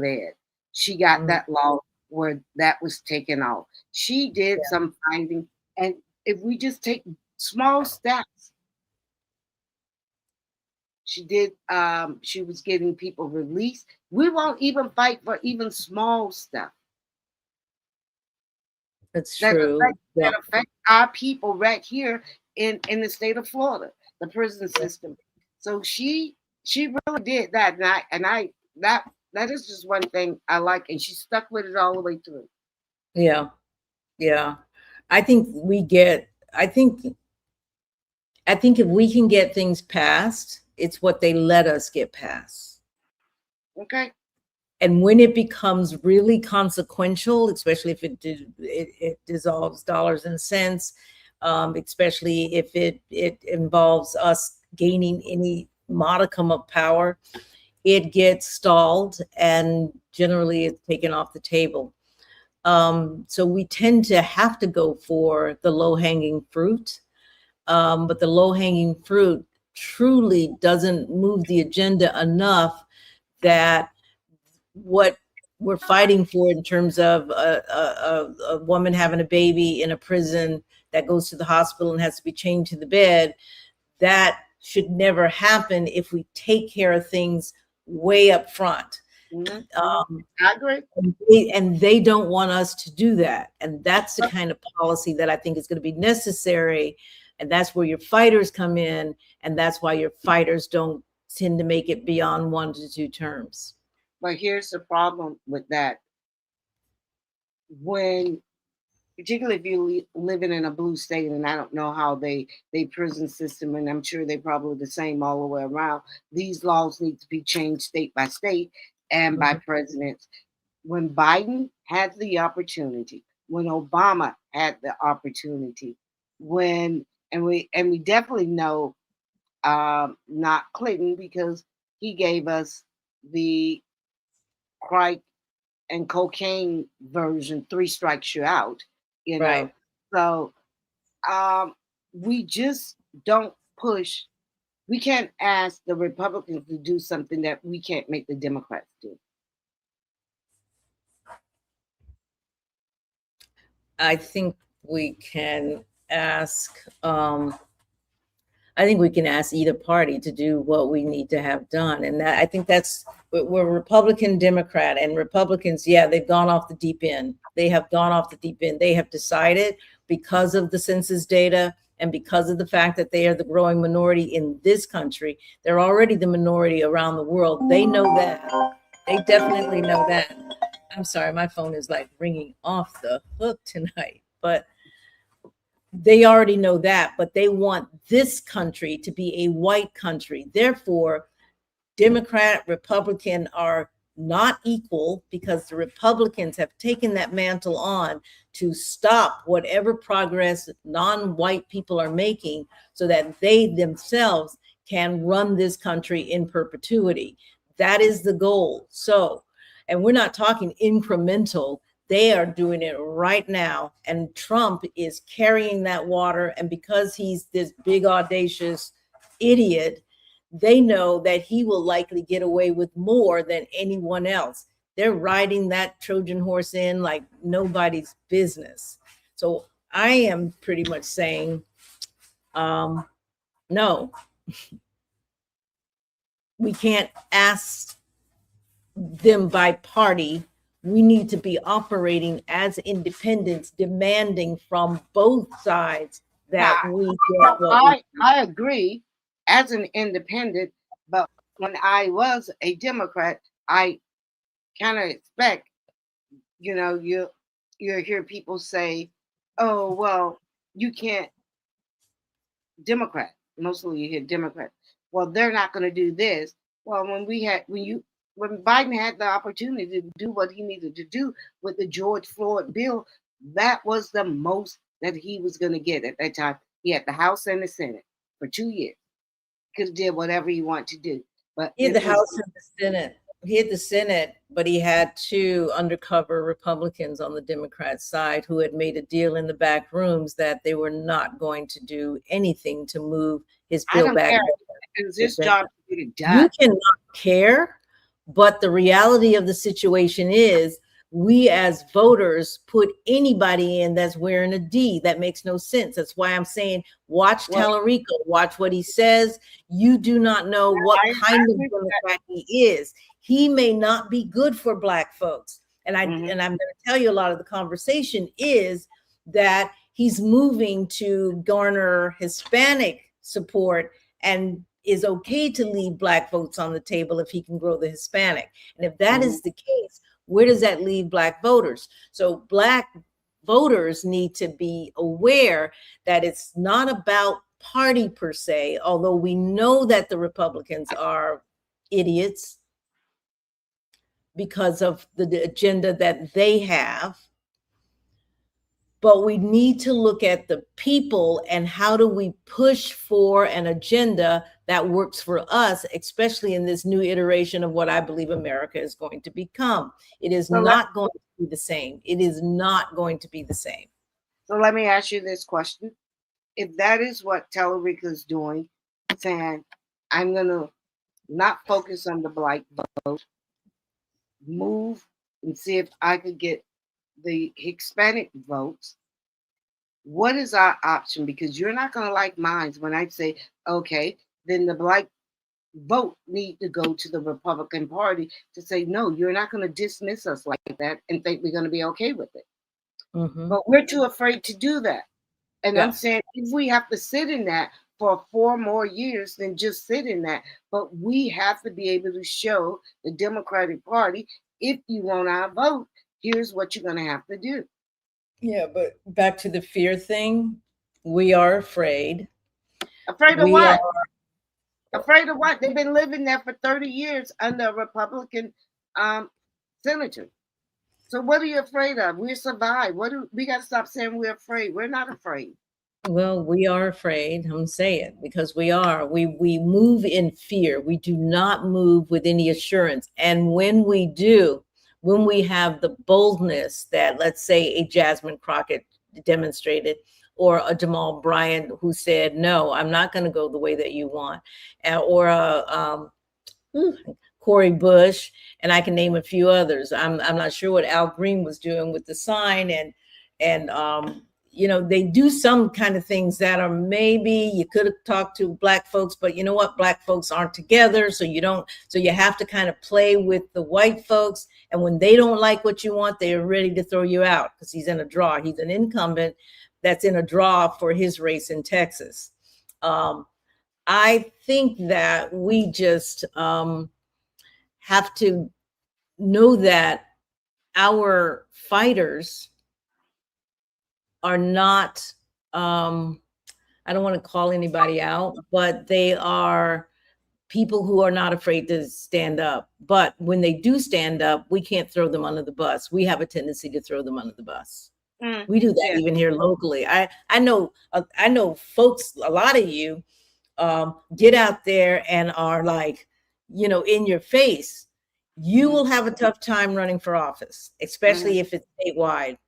bed. She got Hmm. that law where that was taken off. She did some fighting, and if we just take small steps, she did. She was getting people released. We won't even fight for even small stuff That's that true. Yeah. affect our people right here in the state of Florida, the prison system. So she really did that, and I that is just one thing I like, and she stuck with it all the way through. Yeah. Yeah. I think I think if we can get things passed, it's what they let us get passed. Okay. And when it becomes really consequential, especially if it dissolves dollars and cents, especially if it involves us gaining any modicum of power, it gets stalled and generally it's taken off the table. So we tend to have to go for the low hanging fruit, but the low hanging fruit truly doesn't move the agenda enough that what we're fighting for in terms of a woman having a baby in a prison that goes to the hospital and has to be chained to the bed, that should never happen if we take care of things way up front. I agree. And they don't want us to do that. And that's the kind of policy that I think is going to be necessary. And that's where your fighters come in. And that's why your fighters don't tend to make it beyond 1 to 2 terms. But here's the problem with that. When, particularly if you living in a blue state, and I don't know how they prison system, and I'm sure they probably the same all the way around. These laws need to be changed state by state and by presidents. When Biden had the opportunity, when Obama had the opportunity, and we definitely know not Clinton, because he gave us the crack and cocaine version, 3 strikes you out, you know. Right. So we just don't push. We can't ask the Republicans to do something that we can't make the Democrats do. I think we can ask I think we can ask either party to do what we need to have done. And that, I think that's, we're Republican, Democrat, and Republicans, yeah, they've gone off the deep end. They have gone off the deep end. They have decided, because of the census data and because of the fact that they are the growing minority in this country, they're already the minority around the world. They know that. They definitely know that. I'm sorry, my phone is like ringing off the hook tonight, but they already know that, but they want this country to be a white country. Therefore, Democrat, Republican are not equal, because the Republicans have taken that mantle on to stop whatever progress non-white people are making so that they themselves can run this country in perpetuity. That is the goal. So, and we're not talking incremental. They are doing it right now. And Trump is carrying that water. And because he's this big, audacious idiot, they know that he will likely get away with more than anyone else. They're riding that Trojan horse in like nobody's business. So I am pretty much saying, no, we can't ask them by party. We need to be operating as independents, demanding from both sides that we get what I agree as an independent, but when I was a Democrat, I kind of expect, you hear people say, "Oh, well, you can't." Democrat, mostly you hear Democrat. Well, they're not going to do this. Well, when Biden had the opportunity to do what he needed to do with the George Floyd bill, that was the most that he was going to get at that time. He had the House and the Senate for 2 years. Could have did whatever he wanted to do. But he had the House and the Senate. He had the Senate, but he had 2 undercover Republicans on the Democrat side who had made a deal in the back rooms that they were not going to do anything to move his bill back. It's his job to get it done. You cannot care, but the reality of the situation is, we as voters put anybody in that's wearing a D. That makes no sense. That's why I'm saying, watch Tallarico, watch what he says. You do not know what kind of Democrat he is. He may not be good for Black folks. And I'm going to tell you, a lot of the conversation is that he's moving to garner Hispanic support and is okay to leave Black votes on the table if he can grow the Hispanic. And if that is the case, where does that leave Black voters? So Black voters need to be aware that it's not about party per se, although we know that the Republicans are idiots because of the agenda that they have. But we need to look at the people and how do we push for an agenda that works for us, especially in this new iteration of what I believe America is going to become. It is not going to be the same. It is not going to be the same. So let me ask you this question. If that is what Tellerica is doing, saying, I'm going to not focus on the black vote, move and see if I could get the Hispanic votes, what is our option? Because you're not going to like mine when I say, okay, then the black vote need to go to the Republican Party to say, no, you're not going to dismiss us like that and think we're going to be okay with it. Mm-hmm. But we're too afraid to do that. And Yeah. I'm saying if we have to sit in that for 4 more years, then just sit in that. But we have to be able to show the Democratic Party, if you want our vote, here's what you're going to have to do. Yeah, but back to the fear thing, we are afraid. Afraid of We what? are- Afraid of what? They've been living there for 30 years under a Republican senator. So what are you afraid of? We survive. We got to stop saying we're afraid. We're not afraid. Well, we are afraid. I'm gonna say it because we are. We move in fear. We do not move with any assurance. And when we do, when we have the boldness that, let's say, a Jasmine Crockett demonstrated, or a Jamal Bryant who said, "No, I'm not going to go the way that you want," or a Cori Bush, and I can name a few others. I'm not sure what Al Green was doing with the sign, and you know, they do some kind of things that are maybe you could have talked to black folks, but you know what? Black folks aren't together. So you have to kind of play with the white folks. And when they don't like what you want, they're ready to throw you out because he's in a draw. He's an incumbent that's in a draw for his race in Texas. I think that we just have to know that our fighters are not, I don't want to call anybody out, but they are people who are not afraid to stand up. But when they do stand up, we can't throw them under the bus. We have a tendency to throw them under the bus. We do that even here locally. I know folks, a lot of you get out there and are like, you know, in your face. You will have a tough time running for office, especially if it's statewide,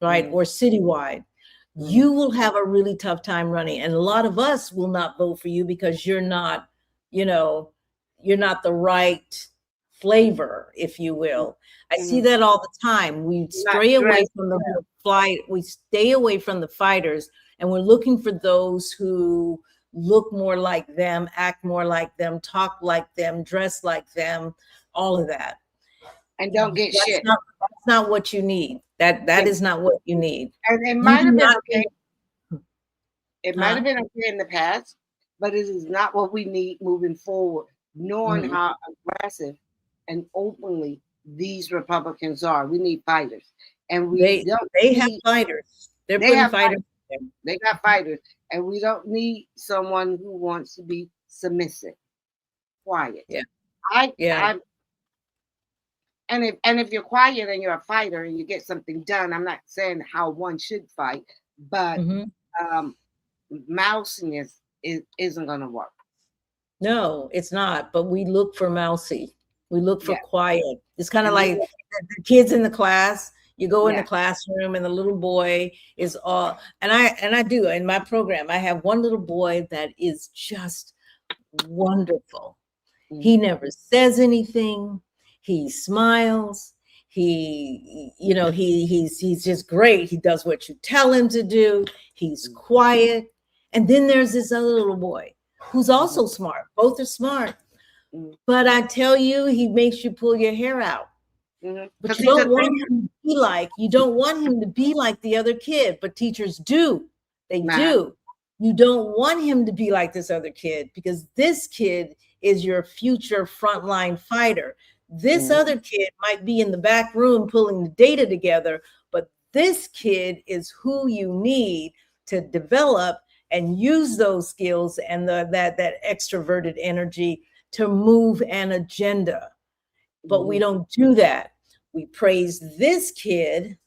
right? Or citywide. You will have a really tough time running. And a lot of us will not vote for you because you're not, you know, you're not the right flavor, if you will. I see that all the time. We stray away from the flight. We stay away from the fighters, and we're looking for those who look more like them, act more like them, talk like them, dress like them, all of that. And don't get shit. That's not what you need. That is not what you need. And it might have been okay. It might have been okay in the past, but it is not what we need moving forward, knowing how aggressive and openly these Republicans are. We need fighters. And they have fighters. They're putting fighters. They got fighters. And we don't need someone who wants to be submissive, quiet. Yeah. And if you're quiet and you're a fighter and you get something done, I'm not saying how one should fight, but mousing isn't going to work. No, it's not. But we look for mousy. We look for quiet. It's kind of like the kids in the class. You go in the classroom and the little boy is all, and I do in my program, I have one little boy that is just wonderful. He never says anything. He smiles. He's just great. He does what you tell him to do. He's quiet. And then there's this other little boy who's also smart. Both are smart. But I tell you, he makes you pull your hair out. But you don't want him to be like, the other kid, but teachers do. They do. You don't want him to be like this other kid because this kid is your future frontline fighter. This other kid might be in the back room pulling the data together, but this kid is who you need to develop and use those skills and that extroverted energy to move an agenda. But we don't do that. We praise this kid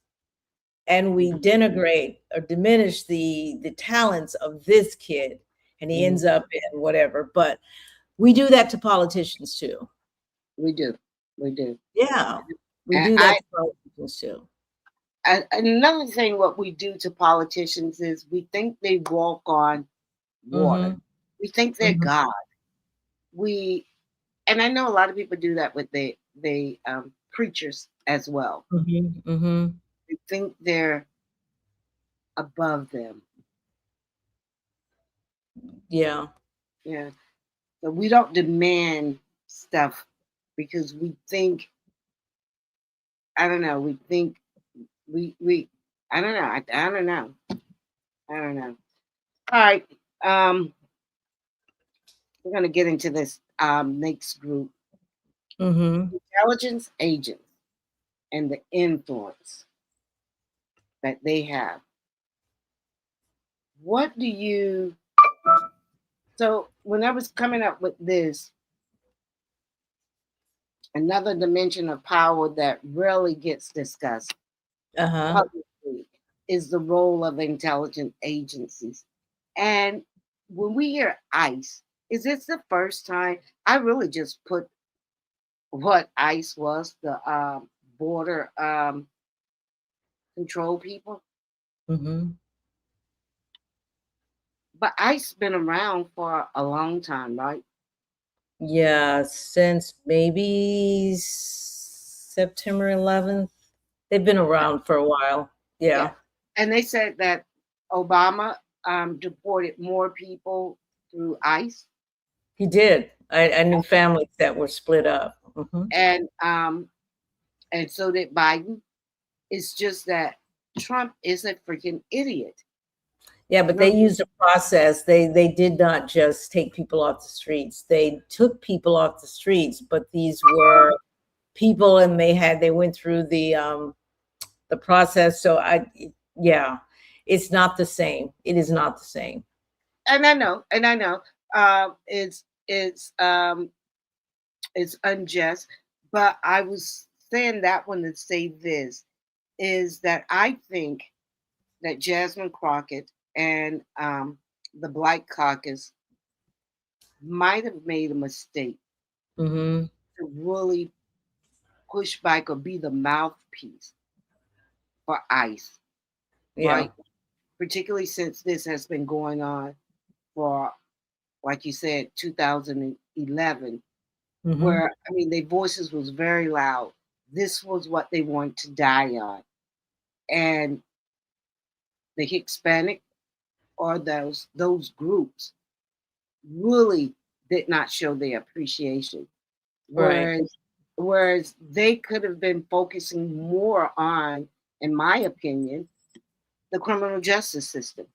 and we denigrate or diminish the talents of this kid, and he ends up in whatever. But we do that to politicians too. We do. We do. Yeah, we And do that to politicians too. another thing, what we do to politicians is we think they walk on water. Mhm. We think they're Mhm. God. And I know a lot of people do that with the preachers as well. Mhm. Mhm. They think they're above them. Yeah. Yeah. So we don't demand stuff because we think, I don't know, we think we I don't know. I don't know. I don't know. All right. We're gonna get into this next group. Mhm. Intelligence agents and the influence that they have. What do you So when I was coming up with this, another dimension of power that rarely gets discussed Uh-huh. publicly is the role of intelligence agencies. And when we hear ICE, is this the first time? I really just put what ICE was, the border control people. Mhm. But ICE been around for a long time, right? Yeah, since maybe September 11th. They've been around for a while. Yeah. Yeah, And they said that Obama deported more people through ICE. he did. I knew families that were split up. Mhm. And so did Biden. It's just that Trump is a freaking idiot. Yeah, but they Trump, used a process. They did not just take people off the streets. They took people off the streets, but these were people, and they went through the process. So yeah, it's not the same. It is not the same. and I know, it's it's unjust, but I was saying that one to say this is that I think that Jasmine Crockett and the Black Caucus might have made a mistake Hmm. to really push back or be the mouthpiece for ICE, Yeah. right? Particularly since this has been going on for, like you said, 2011, Hmm. where I mean, their voices was very loud. This was what they wanted to die on, and the Hispanic or those groups really did not show their appreciation. Right. Whereas whereas they could have been focusing more on, in my opinion, the criminal justice system.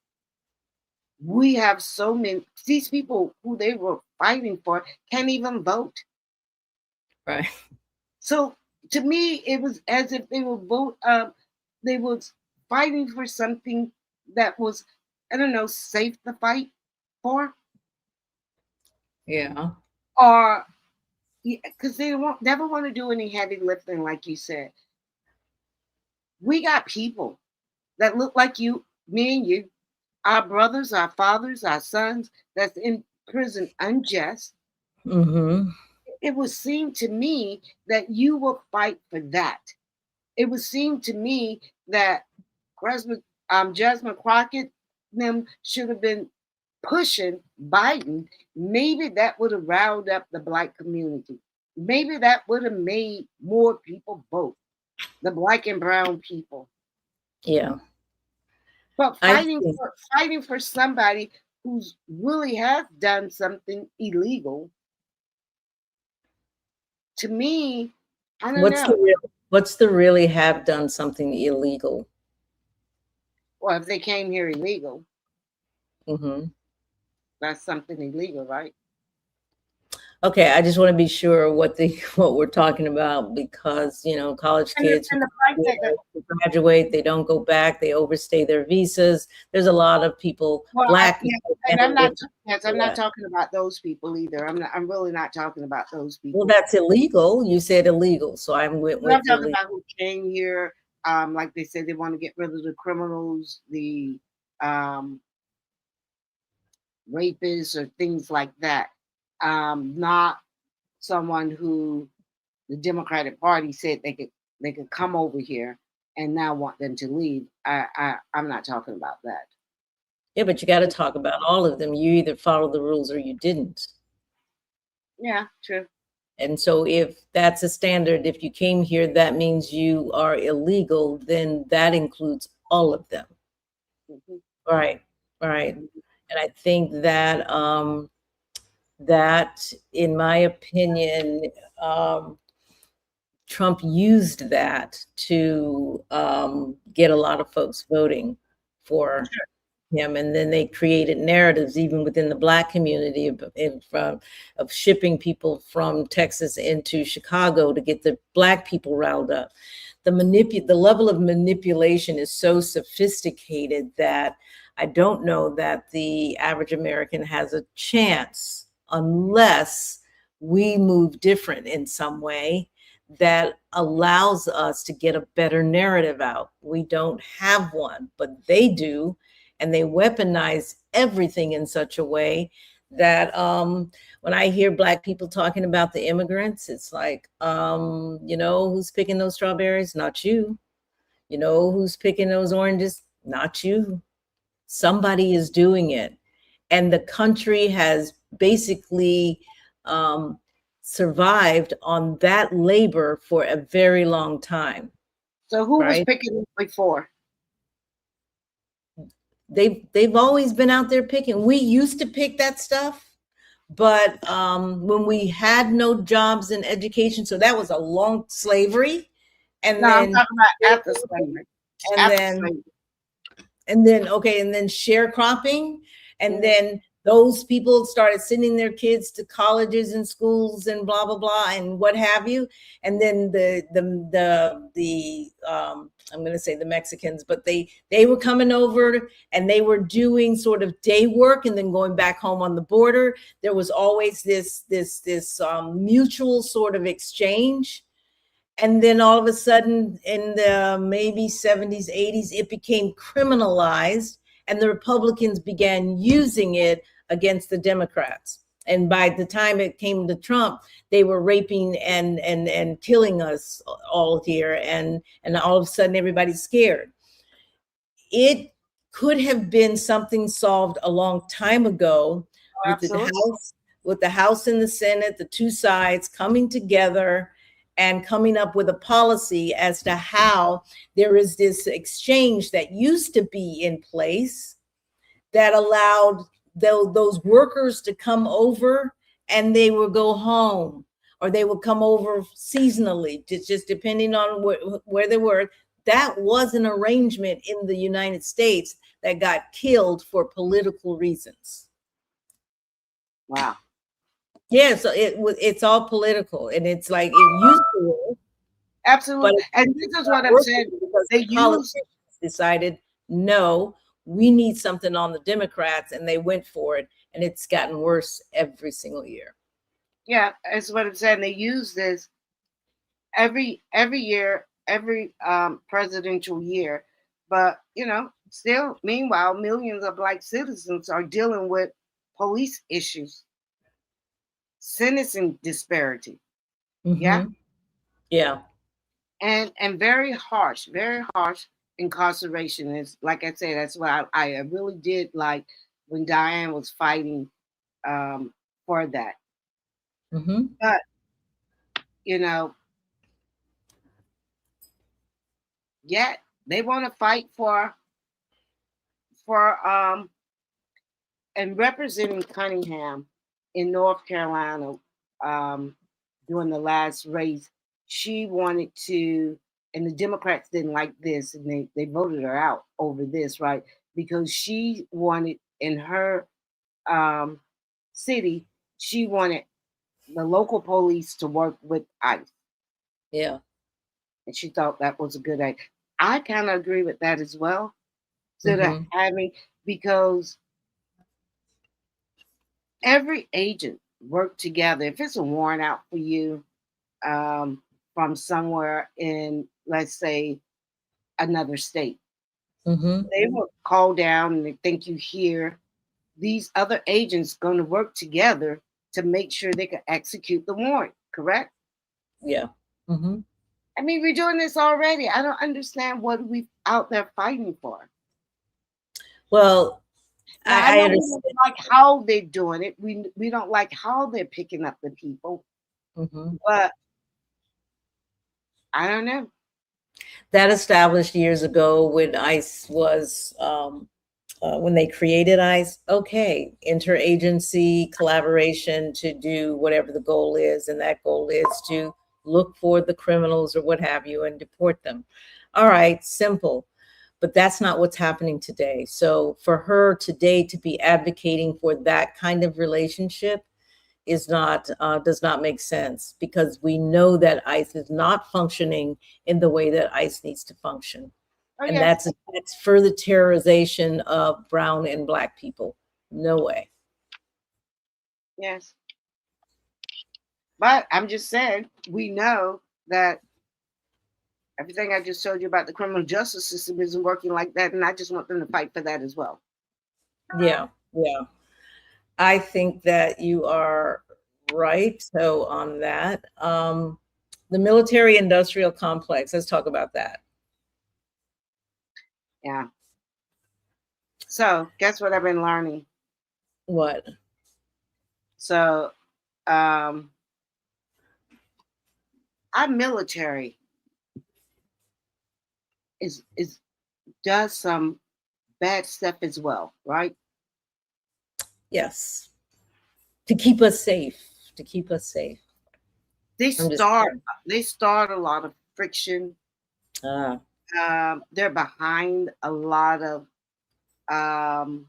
We have so many these people who they were fighting for can't even vote. Right. So to me, it was as if they were they was fighting for something that was, I don't know, safe to fight for, Yeah. or because they won't never want to do any heavy lifting, like you said. We got people that look like you, me and you, our brothers, our fathers, our sons that's in prison unjust. Hmm. It would seem to me that you will fight for that. It would seem to me that Jasmine Crockett them should have been pushing Biden. Maybe that would have riled up the Black community. Maybe that would have made more people vote, the Black and brown people. Yeah. But I think. fighting for somebody who's really has done something illegal, to me, I don't What's the know. what's the really have done something illegal? Well, if they came here illegal, Hmm. that's something illegal, right? Okay, I just want to be sure what what we're talking about because, college And the, kids, and the fact that, they graduate, they don't go back, they overstay their visas. There's a lot of people, well, black yeah, people, and I'm not. candidates Yes, for I'm not that. talking about those people either. I'm not. I'm really not talking about those Well, people. that's illegal. You said illegal, so I went But I'm with talking illegal. about who came here. Like they said, they want to get rid of the criminals, the um, rapists, or things like that. Not someone who the Democratic Party said they could come over here and now want them to leave. I'm not talking about that. Yeah, but you got to talk about all of them. You either follow the rules or you didn't. Yeah, true. And so if that's a standard, if you came here, that means you are illegal, then that includes all of them. Mhm, Right. Right. mhm. And I think that that, in my opinion, Trump used that to get a lot of folks voting for him, and then they created narratives even within the black community of shipping people from Texas into Chicago to get the black people riled up. The level of manipulation is so sophisticated that I don't know that the average American has a chance unless we move different in some way that allows us to get a better narrative out. We don't have one, but they do, and they weaponize everything in such a way that when I hear black people talking about the immigrants, it's like, who's picking those strawberries? Not you. You know who's picking those oranges? Not you. Somebody is doing it. And the country has basically um, survived on that labor for a very long time, So who was right? picking it before? They've always been out there picking. We used to pick that stuff, but when we had no jobs in education, so that was a long slavery, and No, I'm then talking about after slavery. and After then slavery. and then sharecropping, and Mhm. then those people started sending their kids to colleges and schools and blah blah blah and what have you, and then the I'm going to say the Mexicans, but they were coming over and they were doing sort of day work and then going back home on the border. There was always this mutual sort of exchange, and then all of a sudden in the maybe 70s 80s it became criminalized, and the Republicans began using it against the Democrats, and by the time it came to Trump, they were raping and killing us all here, and all of a sudden everybody's scared. It could have been something solved a long time ago Oh, with the absolutely. House and the Senate, the two sides coming together and coming up with a policy as to how there is this exchange that used to be in place that allowed those workers to come over, and they would go home, or they would come over seasonally, just depending on where they were. That was an arrangement in the United States that got killed for political reasons. Wow. Yeah, so it's all political, and it's like it used to work, but Absolutely. it's And this is what not I'm working saying. because They the use, politicians decided, no, we need something on the Democrats, and they went for it, and it's gotten worse every single year. yeah, that's what I'm saying. They use this every year, every presidential year. But still, meanwhile, millions of black citizens are dealing with police issues, sentencing disparity. Yeah. Yeah. And very harsh incarceration is, like I said, that's what I really did like when Diane was fighting um, for that. hmm But you know, yet they want to fight for and representing Cunningham in North Carolina um, during the last race. She wanted to, and the Democrats didn't like this, and they voted her out over this, right? Because she wanted in her um, city, she wanted the local police to work with ICE. Yeah. And she thought that was a good idea. I kind of agree with that as well. Instead of Hmm. having, because every agent work together. If it's a warrant out for you from somewhere in, let's say, another state, Hmm. they will call down and they think you here. These other agents going to work together to make sure they can execute the warrant. Correct? Yeah. Hmm. I mean, we're doing this already. I don't understand what we out there fighting for. Well, Now I I know we don't understand. like how they're doing it. We don't like how they're picking up the people, Hmm. but I don't know. That established years ago when ICE was, when they created ICE, okay, interagency collaboration to do whatever the goal is, and that goal is to look for the criminals or what have you and deport them. All right, simple. But that's not what's happening today. So for her today to be advocating for that kind of relationship is not does not make sense, because we know that ICE is not functioning in the way that ICE needs to function, Oh and yes, that's further terrorization of brown and black people. No way. yes. But I'm just saying, we know that everything I just told you about the criminal justice system isn't working like that, and I just want them to fight for that as well. Yeah, yeah. I think that you are right. So on that, the military industrial complex. Let's talk about that. Yeah. So guess what I've been learning? What? So um our military is does some bad stuff as well, right? Yes, to keep us safe. To keep us safe. They I'm just start saying. they start a lot of friction. Ah. They're behind a lot of um,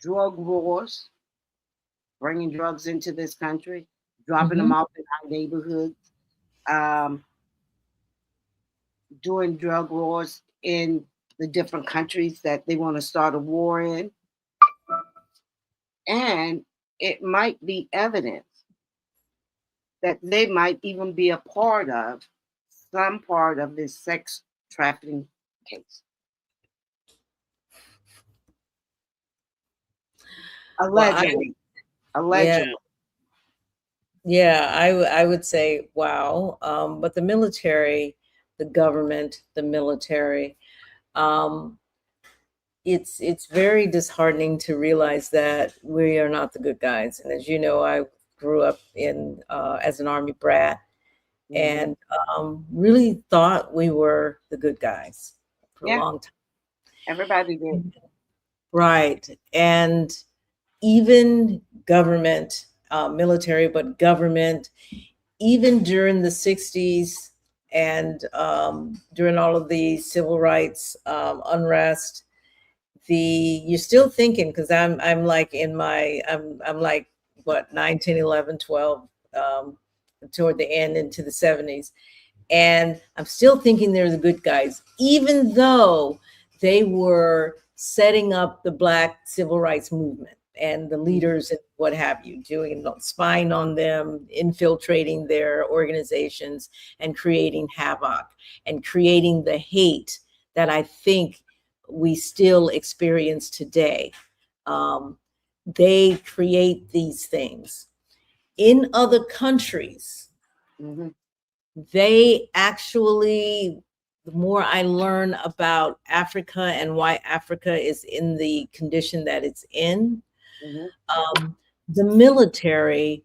drug wars, bringing drugs into this country, dropping them Mhm. off in our neighborhoods, um, doing drug wars in the different countries that they want to start a war in. And it might be evidence that they might even be a part of some part of this sex trafficking case. Well, I Allegedly. yeah, Allegedly. yeah, I would say wow. But the military, the government, the military, um, it's very disheartening to realize that we are not the good guys. And as you know, I grew up in as an army brat, Mhm. and really thought we were the good guys for a Yeah, long everybody did. time. Right. And even government, military, but government, even during the 60s and during all of the civil rights unrest, you're still thinking, because I'm like in my I'm like what 9, 10, 11, 12, toward the end into the 70s, and I'm still thinking they're the good guys, even though they were setting up the Black civil rights movement and the Mhm. leaders and what have you, doing spying on them, infiltrating their organizations, and creating havoc and creating the hate that I think we still experience today. Um, they create these things in other countries. Mhm. They actually, the more I learn about Africa and why Africa is in the condition that it's in, Mhm. um, the military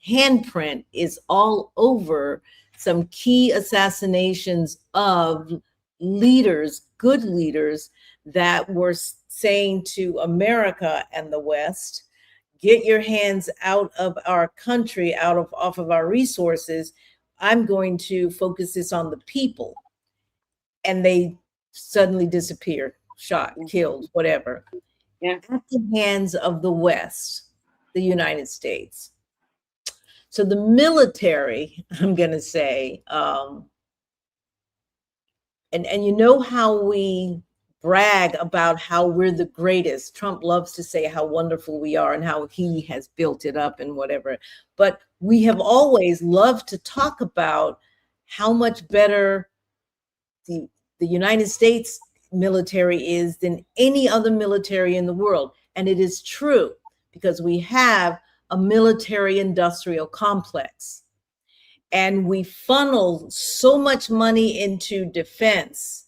handprint is all over some key assassinations of leaders, good leaders, that were saying to America and the West, get your hands out of our country, out of off of our resources. I'm going to focus this on the people. And they suddenly disappeared, shot, Mhm. killed, whatever. Yeah. at the hands of the West, the United States. So the military, I'm going to say, and you know how we brag about how we're the greatest. Trump loves to say how wonderful we are and how he has built it up and whatever. But we have always loved to talk about how much better the United States military is than any other military in the world. And it is true because we have a military industrial complex and we funnel so much money into defense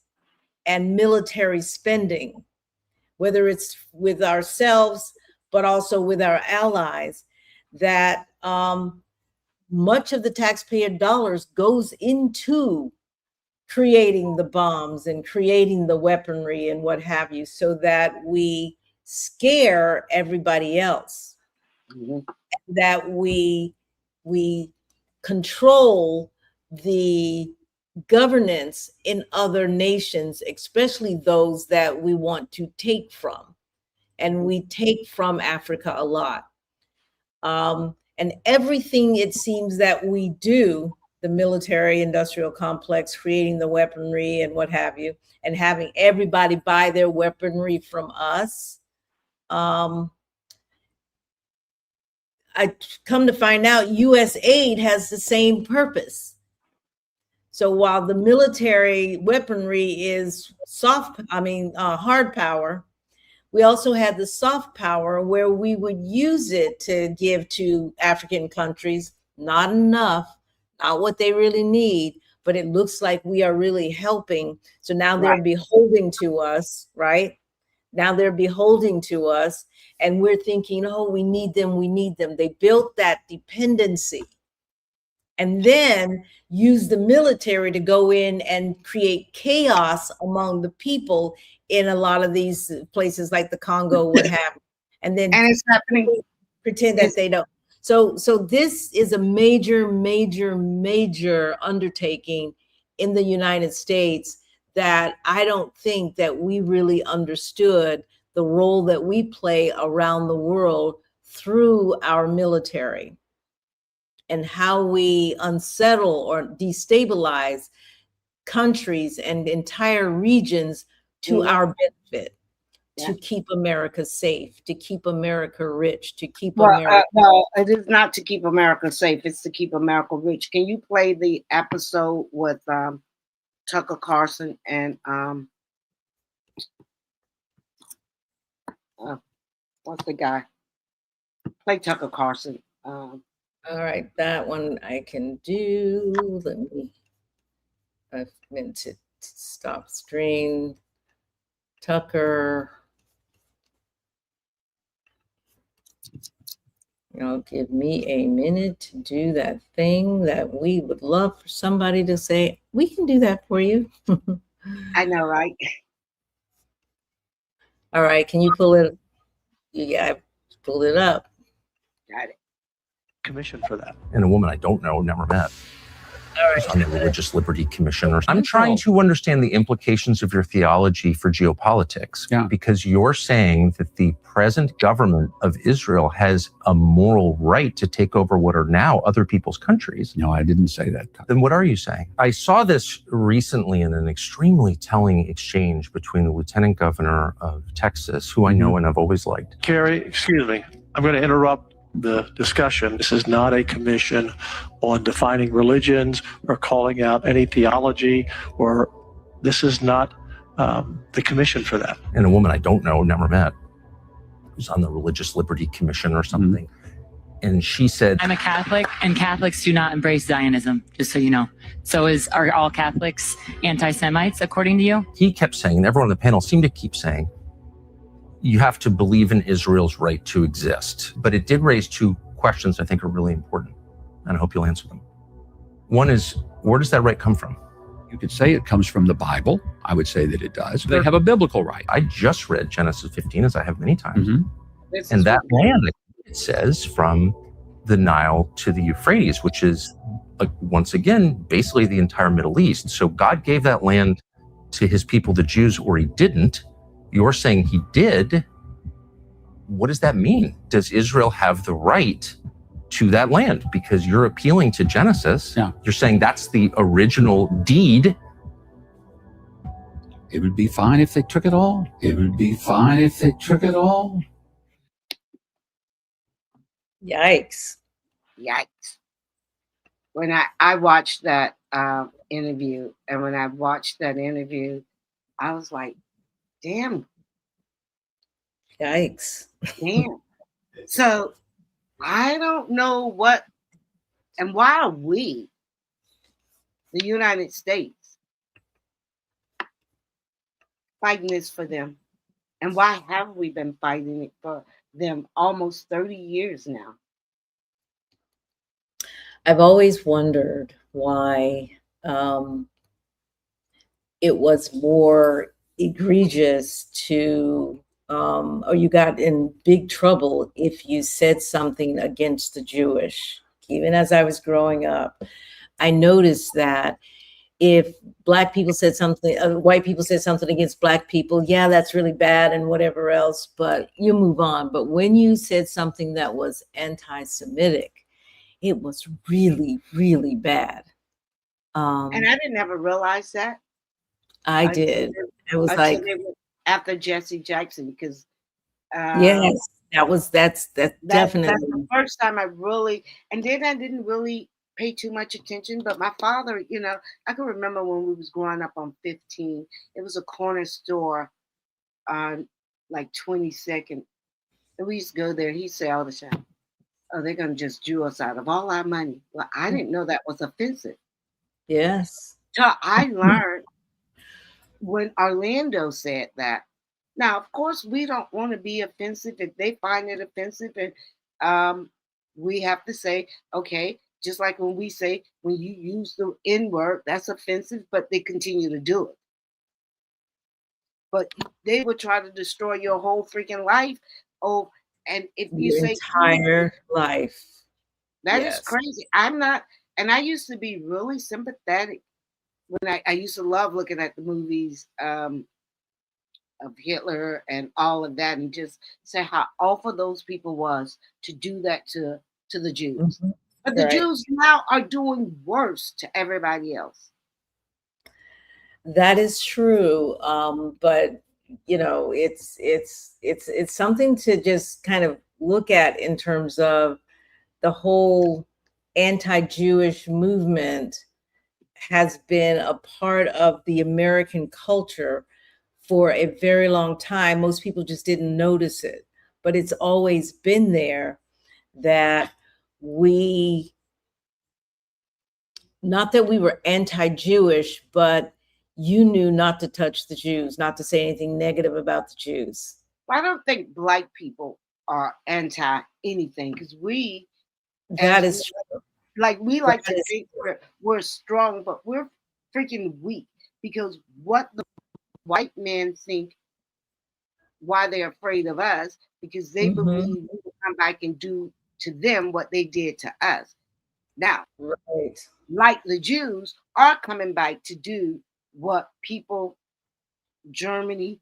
and military spending, whether it's with ourselves, but also with our allies, that much of the taxpayer dollars goes into creating the bombs and creating the weaponry and what have you, so that we scare everybody else, that we control the governance in other nations, especially those that we want to take from. And we take from Africa a lot. And everything it seems that we do, the military industrial complex, creating the weaponry and what have you, and having everybody buy their weaponry from us. I come to find out US aid has the same purpose. So while the military weaponry is hard power, we also had the soft power where we would use it to give to African countries, not enough, not what they really need, but it looks like we are really helping. So now they're beholding to us, right? Now they're beholding to us and we're thinking, oh, we need them, we need them. They built that dependency and then use the military to go in and create chaos among the people in a lot of these places like the Congo, what have you. And then it's happening. Pretend that they don't. So this is a major, major, major undertaking in the United States that I don't think that we really understood the role that we play around the world through our military and how we unsettle or destabilize countries and entire regions to our benefit, to keep America safe, to keep America rich, to keep America. No, it is not to keep America safe. It's to keep America rich. Can you play the episode with Tucker Carlson and what's the guy? Play Tucker Carlson. All right, that one I can do. I've meant to stop screen. Tucker. Give me a minute to do that thing that we would love for somebody to say, we can do that for you. I know, right? All right, can you pull it? Yeah, I pulled it up. Got it. Commission for that. And a woman I don't know, never met. All right. On the Religious Liberty Commission. I'm trying to understand the implications of your theology for geopolitics, because you're saying that the present government of Israel has a moral right to take over what are now other people's countries. No, I didn't say that. Then what are you saying? I saw this recently in an extremely telling exchange between the lieutenant governor of Texas, who I know and I've always liked. Kerry, excuse me. I'm going to interrupt the discussion. This is not a commission on defining religions or calling out any theology, or this is not the commission for that. And a woman I don't know, never met, who's on the Religious Liberty Commission or something. And she said, I'm a Catholic, and Catholics do not embrace Zionism, just so you know. So are all Catholics anti-Semites, according to you? He kept saying, and everyone on the panel seemed to keep saying, you have to believe in Israel's right to exist. But it did raise two questions I think are really important, and I hope you'll answer them. One is, where does that right come from? You could say it comes from the Bible. I would say that it does. They have a biblical right. I just read Genesis 15, as I have many times. And that land, it says, from the Nile to the Euphrates, which is, once again, basically the entire Middle East. So God gave that land to his people, the Jews, or he didn't. You're saying he did. what does that mean? Does Israel have the right to that land? Because you're appealing to Genesis. Yeah. You're saying that's the original deed. It would be fine if they took it all. It would be fine if they took it all. Yikes. Yikes. When I watched that interview, and when I watched that interview, I was like, damn. Yikes. Damn. So I don't know what, and why are we, the United States, fighting this for them? And why have we been fighting it for them almost 30 years now? I've always wondered why it was more egregious to, or you got in big trouble if you said something against the Jewish. Even as I was growing up, I noticed that if Black people said something, white people said something against Black people, yeah, that's really bad and whatever else, but you move on. But when you said something that was anti-Semitic, it was really, really bad. And I didn't ever realize that. I did. It was like, after Jesse Jackson, because yes, that's definitely that's the first time I really, and then I didn't really pay too much attention. But my father, you know, I can remember when we was growing up on 15. It was a corner store on like 22nd, and we used to go there. He'd say all the time, "Oh, they're gonna just Jew us out of all our money." Well, I didn't know that was offensive. yes. So I learned when Orlando said that. Now, of course, we don't want to be offensive if they find it offensive, and we have to say, okay, just like when we say when you use the N word, that's offensive, but they continue to do it. But they would try to destroy your whole freaking life. Oh, and if you Your say entire life. that Yes. is crazy. I'm not, and I used to be really sympathetic when I used to love looking at the movies of Hitler and all of that, and just say how awful those people was to do that to the Jews. Mhm. But the Right. Jews now are doing worse to everybody else. That is true. But you know, it's something to just kind of look at in terms of the whole anti-Jewish movement has been a part of the American culture for a very long time. Most people just didn't notice it, but it's always been there, that we, not that we were anti-Jewish, but you knew not to touch the Jews, not to say anything negative about the Jews. I don't think Black people are anti anything, because we, That as is true. like we like That to is think we're strong, but we're freaking weak, because what the white men think, why they're afraid of us, because they Mhm. believe we will come back and do to them what they did to us. Now, Right. like the Jews are coming back to do what people Germany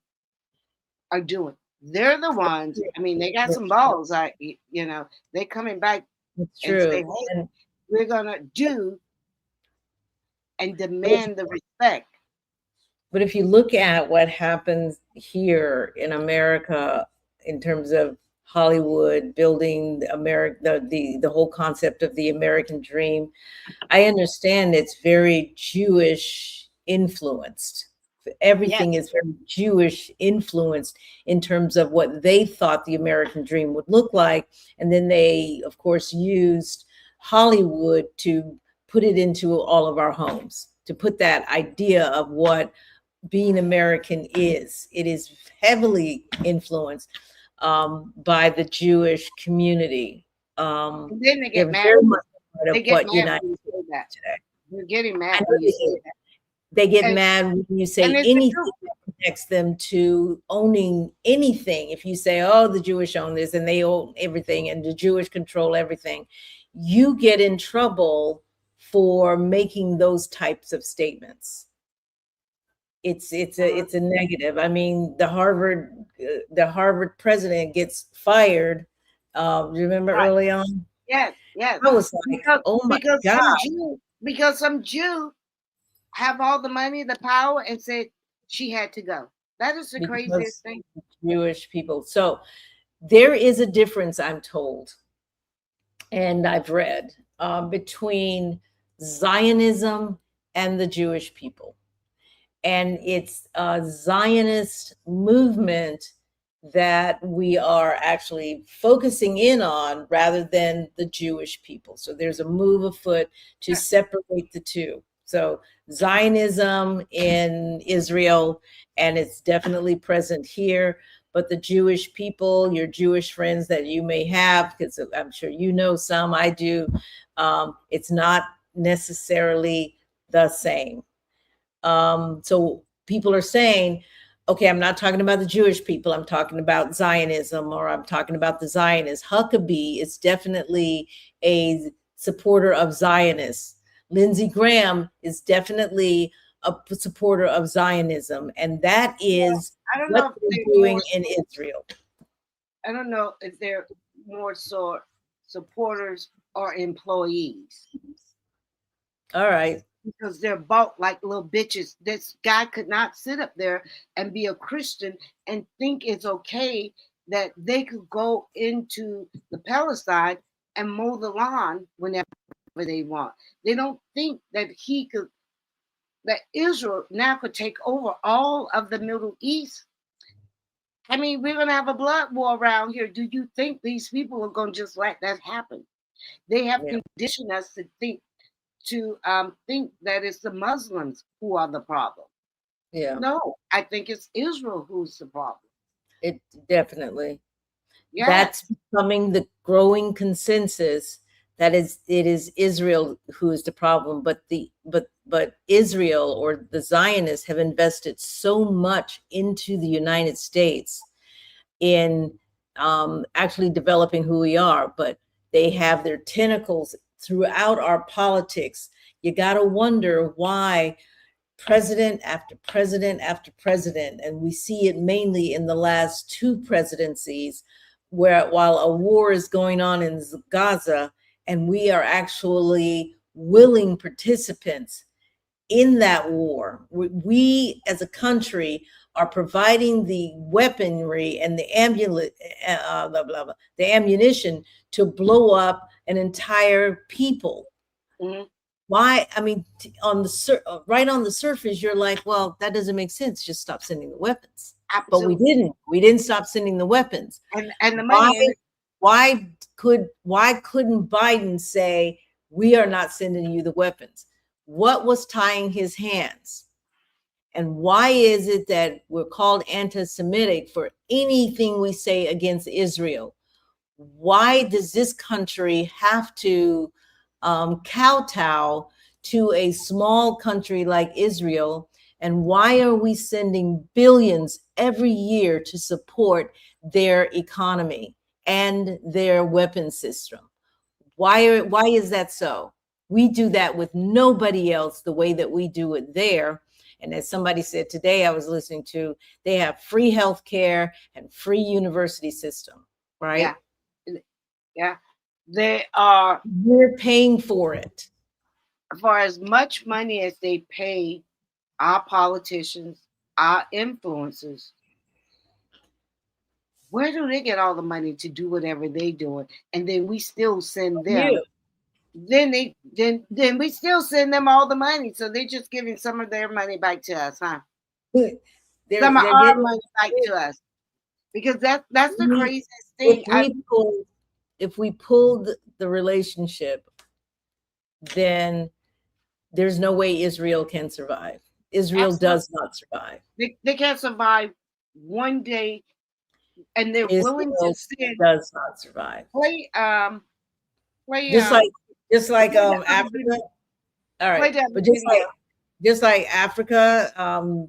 are doing. They're the ones. I mean, they got some balls. They're coming back It's and say, true. "Hey, And we're gonna do and demand the respect." but if you look at what happens here in America in terms of Hollywood building the whole concept of the American dream, I understand it's very Jewish influenced. Yes, Everything is very Jewish influenced in terms of what they thought the American dream would look like. And then they, of course, used Hollywood to put it into all of our homes, to put that idea of what being American is. It is heavily influenced by the Jewish community. and then they They're get mad. very much part of They get what mad United when you say that. today. They're getting I mad know when you they say do. that. They get And, mad when you say and it's the anything truth. that connects them to owning anything. If you say, oh, the Jewish own this and they own everything and the Jewish control everything, you get in trouble for making those types of statements. It's a negative. I mean, the Harvard the Harvard president gets fired. Remember Right. early on? Yes, yes. I was like, oh my God. Because some Jew have all the money, the power, and said she had to go. That is the craziest thing. Jewish people. So there is a difference, I'm told, and I've read, between Zionism and the Jewish people. And it's a Zionist movement that we are actually focusing in on rather than the Jewish people. So there's a move afoot to separate the two. So Zionism in Israel, and it's definitely present here, but the Jewish people, your Jewish friends that you may have, because I'm sure you know some, I do, it's not necessarily the same. So people are saying, okay, I'm not talking about the Jewish people. I'm talking about Zionism, or I'm talking about the Zionists. Huckabee is definitely a supporter of Zionists. Lindsey Graham is definitely a supporter of Zionism. And that is what they're doing in Israel. I don't know if they're more so supporters or employees. All right. Because they're bought like little bitches. This guy could not sit up there and be a Christian and think it's okay that they could go into the Palestine and mow the lawn whenever they want. They don't think that that Israel now could take over all of the Middle East. I mean, we're going to have a blood war around here. Do you think these people are going to just let that happen? They have conditioned us to think that it's the Muslims who are the problem. Yeah. No, I think it's Israel who's the problem. It definitely. Yes. That's becoming the growing consensus that it is Israel who is the problem, but Israel or the Zionists have invested so much into the United States in actually developing who we are, but they have their tentacles throughout our politics. You got to wonder why president after president after president, and we see it mainly in the last two presidencies, where while a war is going on in Gaza, and we are actually willing participants in that war. We as a country are providing the weaponry and the ammunition to blow up an entire people. Mm-hmm. Why? I mean, right on the surface, you're like, well, that doesn't make sense. Just stop sending the weapons. Absolutely. But we didn't. We didn't stop sending the weapons. And the money. Why couldn't Biden say, we are not sending you the weapons? What was tying his hands? And why is it that we're called anti-Semitic for anything we say against Israel? Why does this country have to kowtow to a small country like Israel? And why are we sending billions every year to support their economy and their weapon system? Why is that so? We do that with nobody else the way that we do it there. And as somebody said today, I was listening to, they have free healthcare and free university system, right? Yeah. They are. We're paying for it. For as much money as they pay our politicians, our influencers, where do they get all the money to do whatever they doing? And then we still send them. Then we still send them all the money. So they're just giving some of their money back to us, huh? Some of our money back to us. Because that's the craziest thing. If we pulled the relationship, then there's no way Israel can survive. Israel does not survive. They can't survive one day, and they're willing to send. Does not survive. Just like Africa. All right, but just like Africa,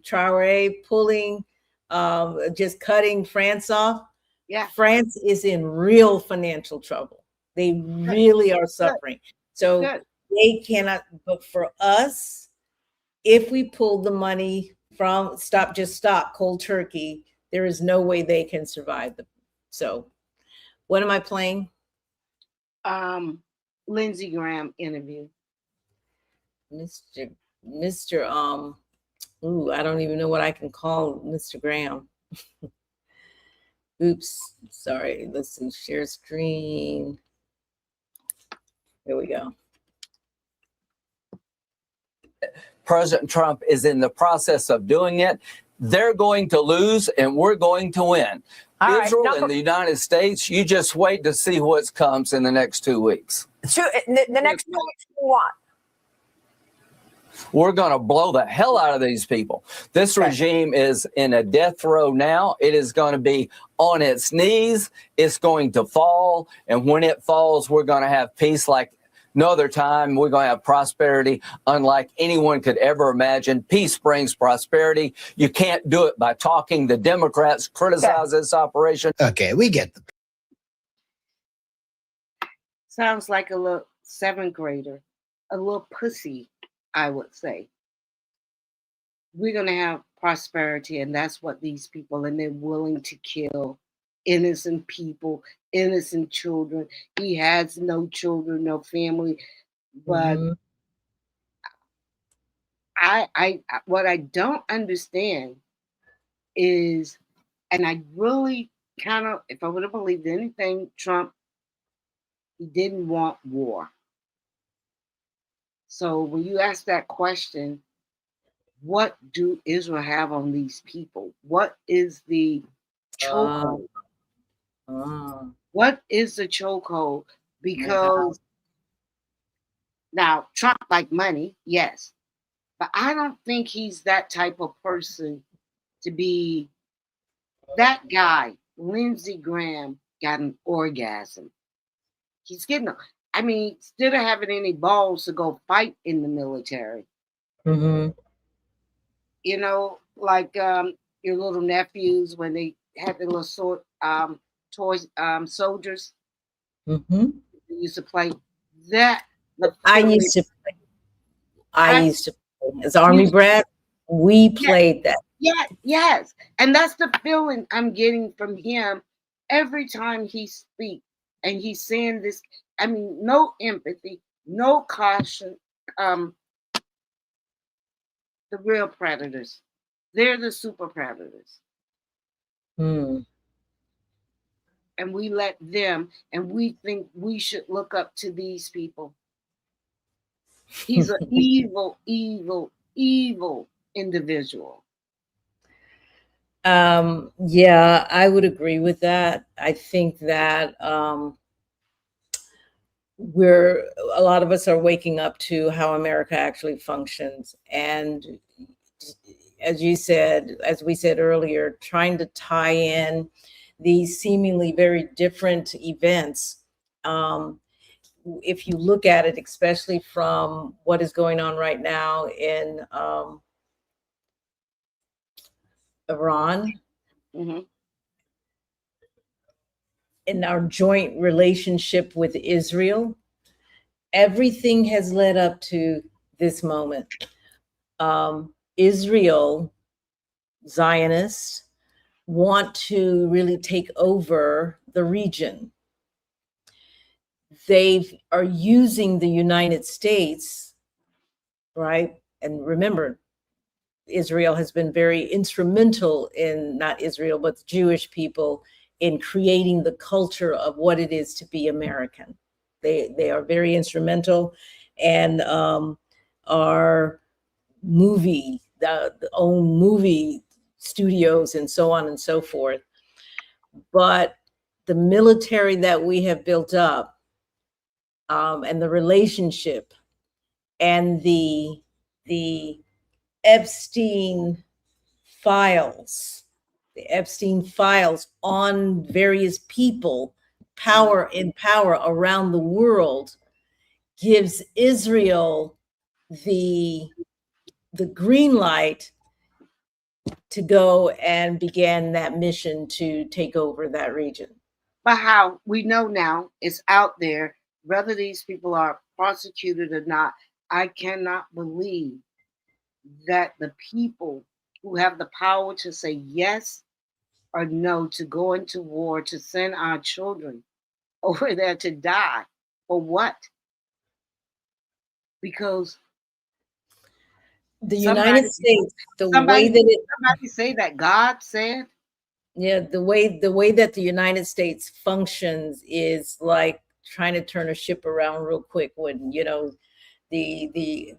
Traore pulling, just cutting France off. Yeah, France is in real financial trouble. They really are suffering. So they cannot. But for us, if we pull the money from stop cold turkey, There is no way they can survive. So what am I playing? Lindsey Graham interview. Mr. Ooh, I don't even know what I can call Mr. Graham. Oops, sorry. Let's see, share screen. Here we go. President Trump is in the process of doing it. They're going to lose and we're going to win. Israel and the United States, you just wait to see what comes in the next 2 weeks. The next 2 weeks, what? We're going to blow the hell out of these people. This regime is in a death row now. It is going to be on its knees. It's going to fall. And when it falls, we're going to have peace like no other time. We're going to have prosperity unlike anyone could ever imagine. Peace brings prosperity. You can't do it by talking. The Democrats criticize this operation. Okay, we get them. Sounds like a little 7th grader, a little pussy, I would say. We're going to have prosperity, and that's what these people, and they're willing to kill innocent people, innocent children. He has no children, no family, but I what I don't understand is, and I really kind of, if I would have believed anything, Trump, he didn't want war. So when you ask that question, what do Israel have on these people? What is the chokehold? What is the chokehold? Because now Trump like money, yes, but I don't think he's that type of person to be. That guy, Lindsey Graham, got an orgasm. He's getting, I mean, instead of having any balls to go fight in the military, you know, like your little nephews when they had the little toys, soldiers. They used to play that. I used to play as Army brat. We played that. Yeah, yes. And that's the feeling I'm getting from him every time he speaks. And he's saying this, I mean, no empathy, no caution. The real predators. They're the super predators. And we let them, and we think we should look up to these people. He's an evil, evil, evil individual. Yeah, I would agree with that. I think that a lot of us are waking up to how America actually functions. And as you said, as we said earlier, trying to tie in these seemingly very different events. If you look at it, especially from what is going on right now in Iran, in our joint relationship with Israel, everything has led up to this moment. Israel, Zionists, want to really take over the region. They are using the United States, right? And remember, Israel has been very instrumental in, not Israel, but the Jewish people, in creating the culture of what it is to be American. They are very instrumental, and our own movie studios and so on and so forth. But the military that we have built up, and the relationship, and the Epstein files on various people, power around the world, gives Israel the green light to go and begin that mission to take over that region. But how we know now, it's out there, whether these people are prosecuted or not. I cannot believe that the people who have the power to say yes or no to go into war, to send our children over there to die? For what? Because The somebody, United States, the way somebody, that it, somebody say that God said. yeah, the way that the United States functions is like trying to turn a ship around real quick when, you know, the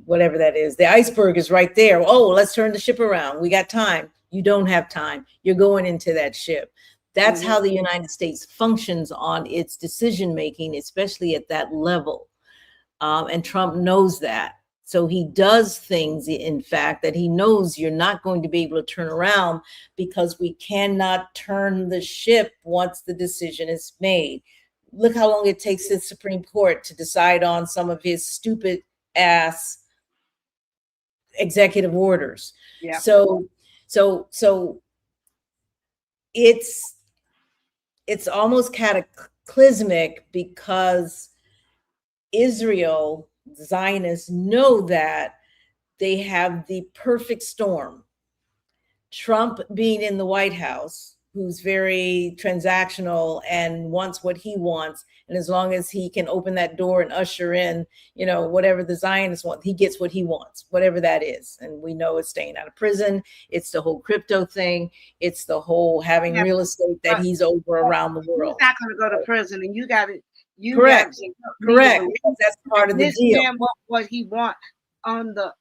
whatever that is, the iceberg is right there. Oh, let's turn the ship around. We got time. You don't have time. You're going into that ship. That's how the United States functions on its decision making, especially at that level. And Trump knows that. So he does things, in fact, that he knows you're not going to be able to turn around, because we cannot turn the ship once the decision is made. Look how long it takes the Supreme Court to decide on some of his stupid ass executive orders. Yeah. So it's almost cataclysmic, because Israel, Zionists, know that they have the perfect storm. Trump being in the White House, who's very transactional and wants what he wants. And as long as he can open that door and usher in, you know, whatever the Zionists want, he gets what he wants, whatever that is. And we know it's staying out of prison. It's the whole crypto thing. It's the whole having real estate that he's over around the world. He's not going to go to prison, and you got it. Correct. Correct. That's part of the this deal. man what he wants, on the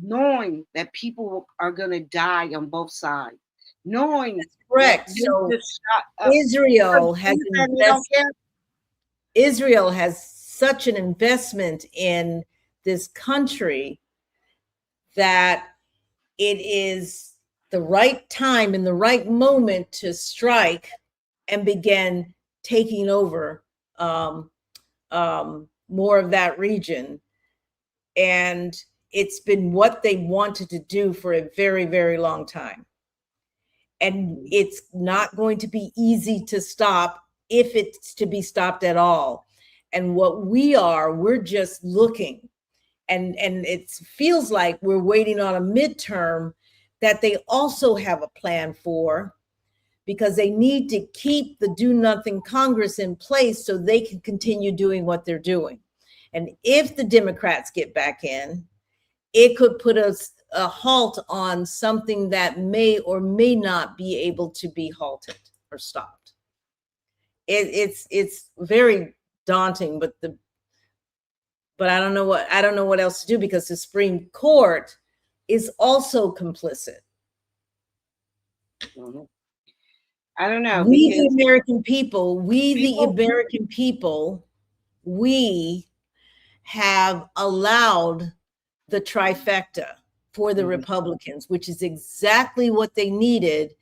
knowing that people are going to die on both sides, knowing that's correct. So Israel has such an investment in this country that it is the right time and the right moment to strike and begin taking over more of that region. And it's been what they wanted to do for a very, very long time. And it's not going to be easy to stop, if it's to be stopped at all. And what we're just looking, and it feels like we're waiting on a midterm that they also have a plan for, because they need to keep the do nothing Congress in place so they can continue doing what they're doing. And if the Democrats get back in, it could put a halt on something that may or may not be able to be halted or stopped. It's very daunting, but I don't know what else to do, because the Supreme Court is also complicit. I don't know. We the American people, we have allowed the trifecta for the Republicans, which is exactly what they needed,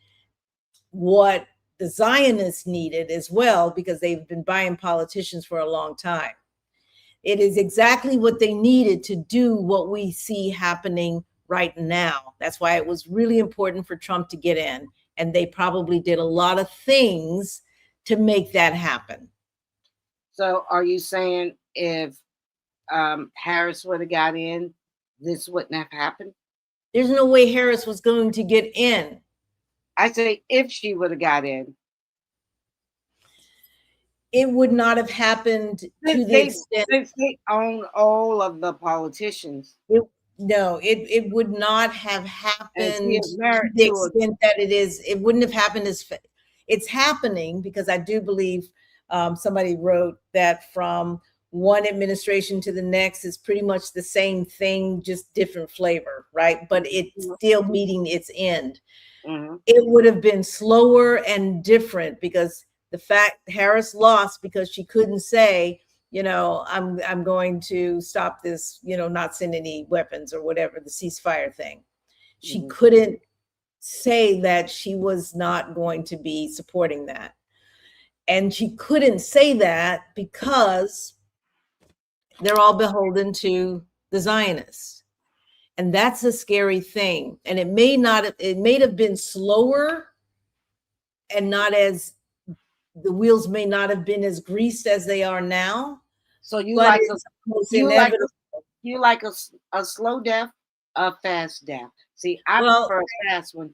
what the Zionists needed as well, because they've been buying politicians for a long time. It is exactly what they needed to do what we see happening right now. That's why it was really important for Trump to get in. And they probably did a lot of things to make that happen. So are you saying if Harris would have got in, this wouldn't have happened? There's no way Harris was going to get in. I say if she would have got in, it would not have happened to the extent. Since they own all of the politicians. It would not have happened to the extent that it is. It wouldn't have happened as it's happening, because I do believe somebody wrote that from one administration to the next is pretty much the same thing, just different flavor, right? But it's still meeting its end. It would have been slower and different, because the fact Harris lost because she couldn't say, you know, I'm going to stop this, you know, not send any weapons or whatever, the ceasefire thing. She couldn't say that she was not going to be supporting that. And she couldn't say that because they're all beholden to the Zionists. And that's a scary thing. And it may have been slower, and not as, the wheels may not have been as greased as they are now. So you like a slow death, a fast death. See, I prefer a fast one.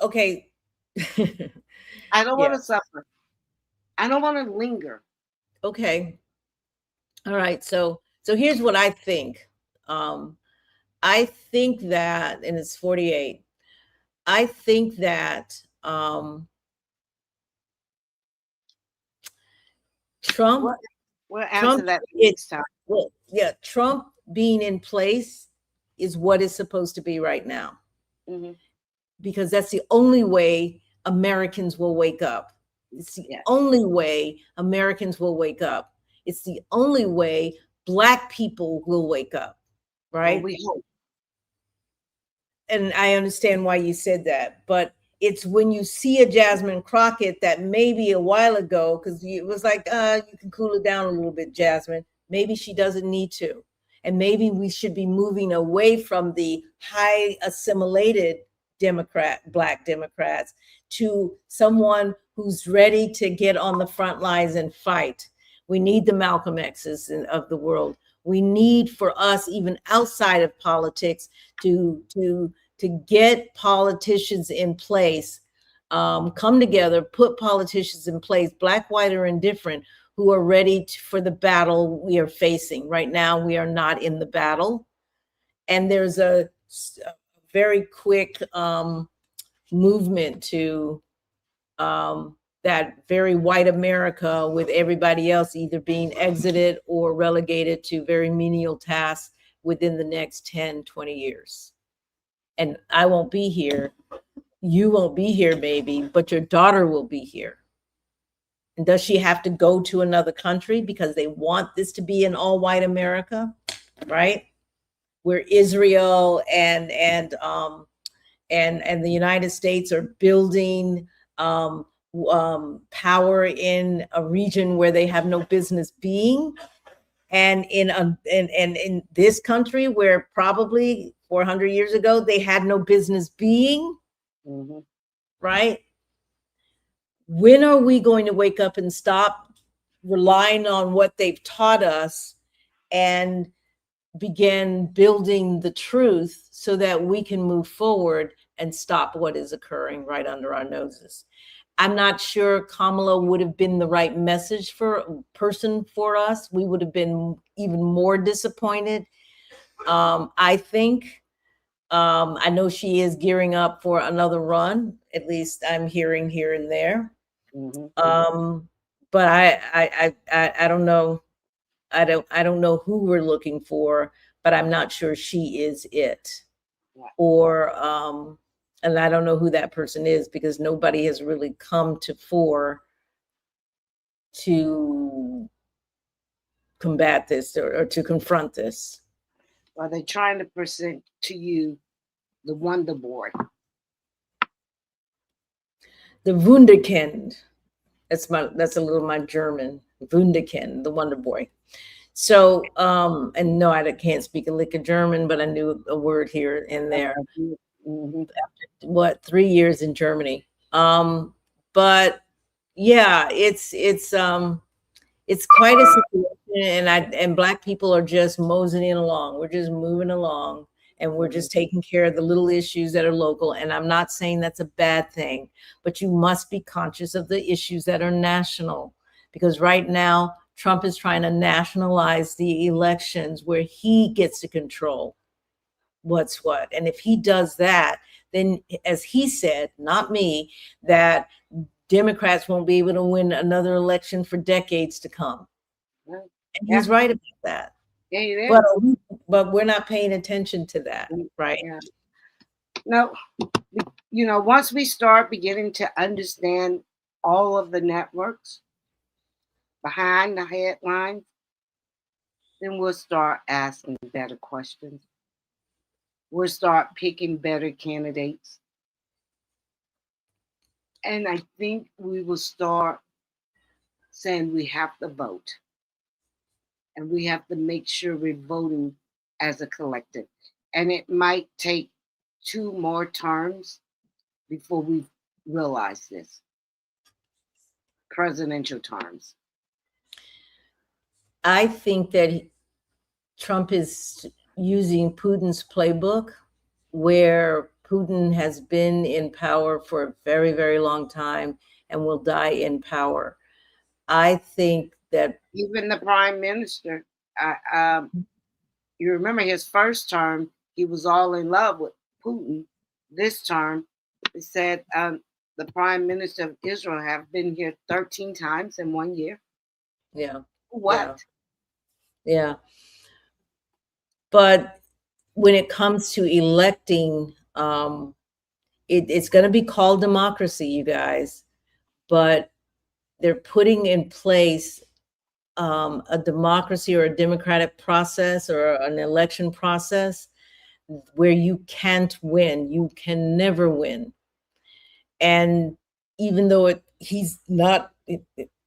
okay. I don't Yeah. want to suffer. I don't want to linger. Okay. All right. So here's what I think. I think that, and it's 48. I think that Trump, We'll answer Trump, that it, next time. well, yeah, Trump being in place is what is supposed to be right now, because that's the only way Americans will wake up. It's the only way Americans will wake up. It's the only way Black people will wake up, right? Well, we hope. And I understand why you said that, but it's when you see a Jasmine Crockett that maybe a while ago, because it was like, you can cool it down a little bit, Jasmine. Maybe she doesn't need to. And maybe we should be moving away from the high assimilated Black Democrats to someone who's ready to get on the front lines and fight. We need the Malcolm X's of the world. We need for us, even outside of politics, to get politicians in place, come together, put politicians in place, Black, white, or indifferent, who are ready for the battle we are facing. Right now, we are not in the battle. And there's a very quick movement to that very white America, with everybody else either being exited or relegated to very menial tasks within the next 10, 20 years. And I won't be here. You won't be here, maybe, but your daughter will be here. And does she have to go to another country because they want this to be an all-white America, right? Where Israel and the United States are building power in a region where they have no business being, and in this country where probably 400 years ago they had no business being, right? When are we going to wake up and stop relying on what they've taught us and begin building the truth so that we can move forward and stop what is occurring right under our noses? I'm not sure Kamala would have been the right person for us. We would have been even more disappointed. I think, I know she is gearing up for another run. At least I'm hearing here and there. But I don't know. I don't know who we're looking for, but I'm not sure she is it. Or and I don't know who that person is, because nobody has really come to fore to combat this or to confront this. Are they trying to present to you the Wonder Boy? The Wunderkind. That's a little my German. Wunderkind, the Wonder Boy. So, and no, I can't speak a lick of German, but I knew a word here and there. After 3 years in Germany? But yeah, it's quite a situation, and Black people are just moseying along. We're just moving along, and we're just taking care of the little issues that are local. And I'm not saying that's a bad thing, but you must be conscious of the issues that are national, because right now Trump is trying to nationalize the elections where he gets to control what's what. And if he does that, then, as he said, not me, that Democrats won't be able to win another election for decades to come. And he's right about that. Yeah, he is. But we're not paying attention to that, right? Yeah. No, once we start beginning to understand all of the networks behind the headlines, then we'll start asking better questions. We'll start picking better candidates. And I think we will start saying we have to vote. And we have to make sure we're voting as a collective. And it might take 2 more terms before we realize this. Presidential terms. I think that Trump is using Putin's playbook, where Putin has been in power for a very, very long time and will die in power. I think that even the prime minister, you remember his first term, he was all in love with Putin. This term, he said the prime minister of Israel have been here 13 times in 1 year. yeah, What? yeah. But when it comes to electing, it's going to be called democracy, you guys, but they're putting in place a democracy or a democratic process or an election process where you can't win. You can never win. And even though he's not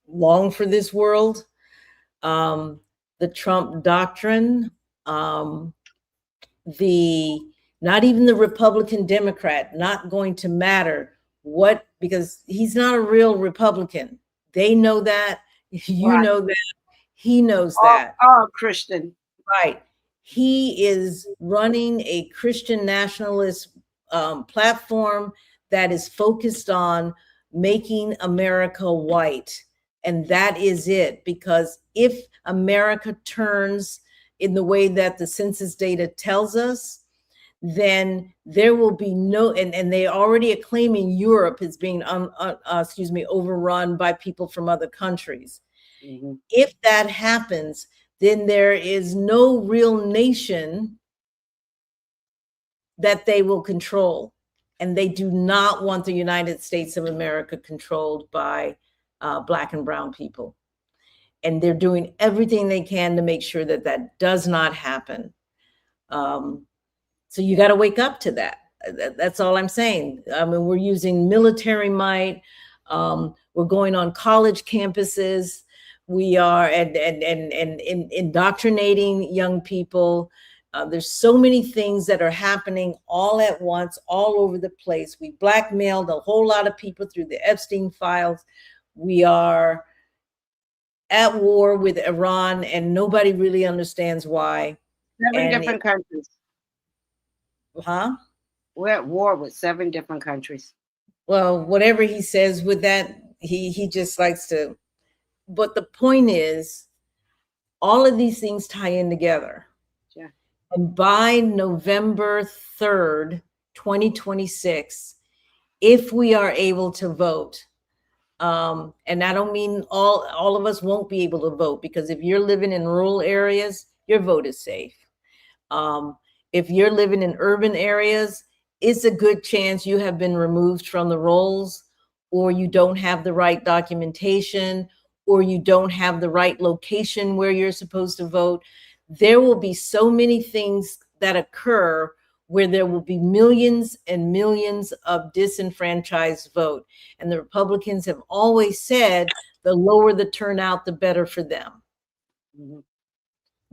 long for this world, the Trump doctrine, not even the Republican Democrat, not going to matter what, because he's not a real Republican. They know that. You Right. know that. He knows that. All Christian. Right. He is running a Christian nationalist platform that is focused on making America white. And that is it. Because if America turns in the way that the census data tells us, then there will be no, and they already are claiming Europe is being, overrun by people from other countries. Mm-hmm. If that happens, then there is no real nation that they will control. And they do not want the United States of America controlled by Black and brown people. And they're doing everything they can to make sure that that does not happen. So you got to wake up to that. That's all I'm saying. I mean, we're using military might. We're going on college campuses. We are and indoctrinating young people. There's so many things that are happening all at once, all over the place. We blackmailed a whole lot of people through the Epstein files. We are at war with Iran, and nobody really understands why. 7 different countries. Huh? We're at war with 7 different countries. Well, whatever he says with that, he just likes to. But the point is, all of these things tie in together. Yeah. And by November 3rd, 2026, if we are able to vote, and I don't mean all of us won't be able to vote, because if you're living in rural areas, your vote is safe. If you're living in urban areas, it's a good chance you have been removed from the rolls, or you don't have the right documentation, or you don't have the right location where you're supposed to vote. There will be so many things that occur where there will be millions and millions of disenfranchised vote. And the Republicans have always said the lower the turnout, the better for them. Mm-hmm.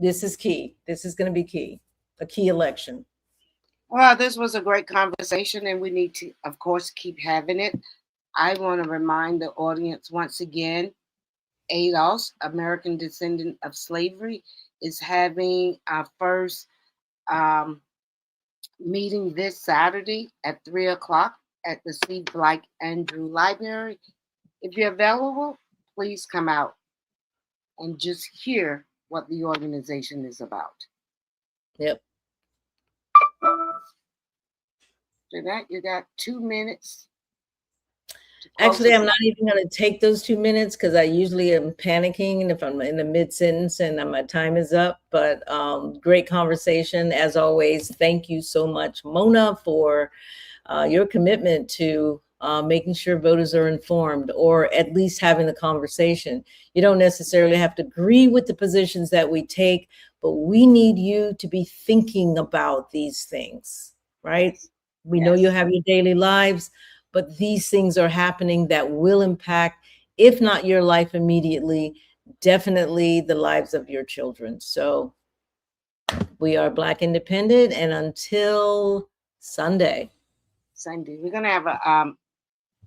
This is key. This is going to be key, a key election. Well, this was a great conversation, and we need to, of course, keep having it. I want to remind the audience once again, ADOS, American Descendant of Slavery, is having our first meeting this Saturday at 3 o'clock at the Steve Blake Andrew Library. If you're available, please come out and just hear what the organization is about. Yep. Jeanette, you got 2 minutes. Actually, I'm not even going to take those 2 minutes, because I usually am panicking and if I'm in the mid-sentence and my time is up. But great conversation as always. Thank you so much, Mona, for your commitment to making sure voters are informed, or at least having the conversation. You don't necessarily have to agree with the positions that we take, but we need you to be thinking about these things, right? We know you have your daily lives, but these things are happening that will impact, if not your life immediately, definitely the lives of your children. So we are Black Independent, and until Sunday. We're going to have a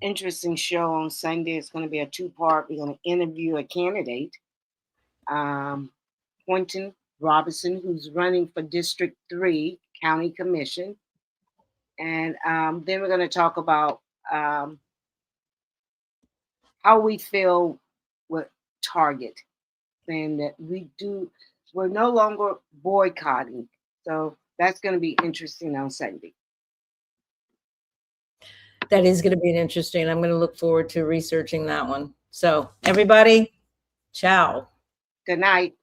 interesting show on Sunday. It's going to be a 2-part. We're going to interview a candidate, Quentin Robinson, who's running for District 3 County Commission. And then we're going to talk about how we feel with Target, saying that we're no longer boycotting. So that's going to be interesting on Sunday. That is going to be an interesting. I'm going to look forward to researching that one. So everybody, ciao. Good night.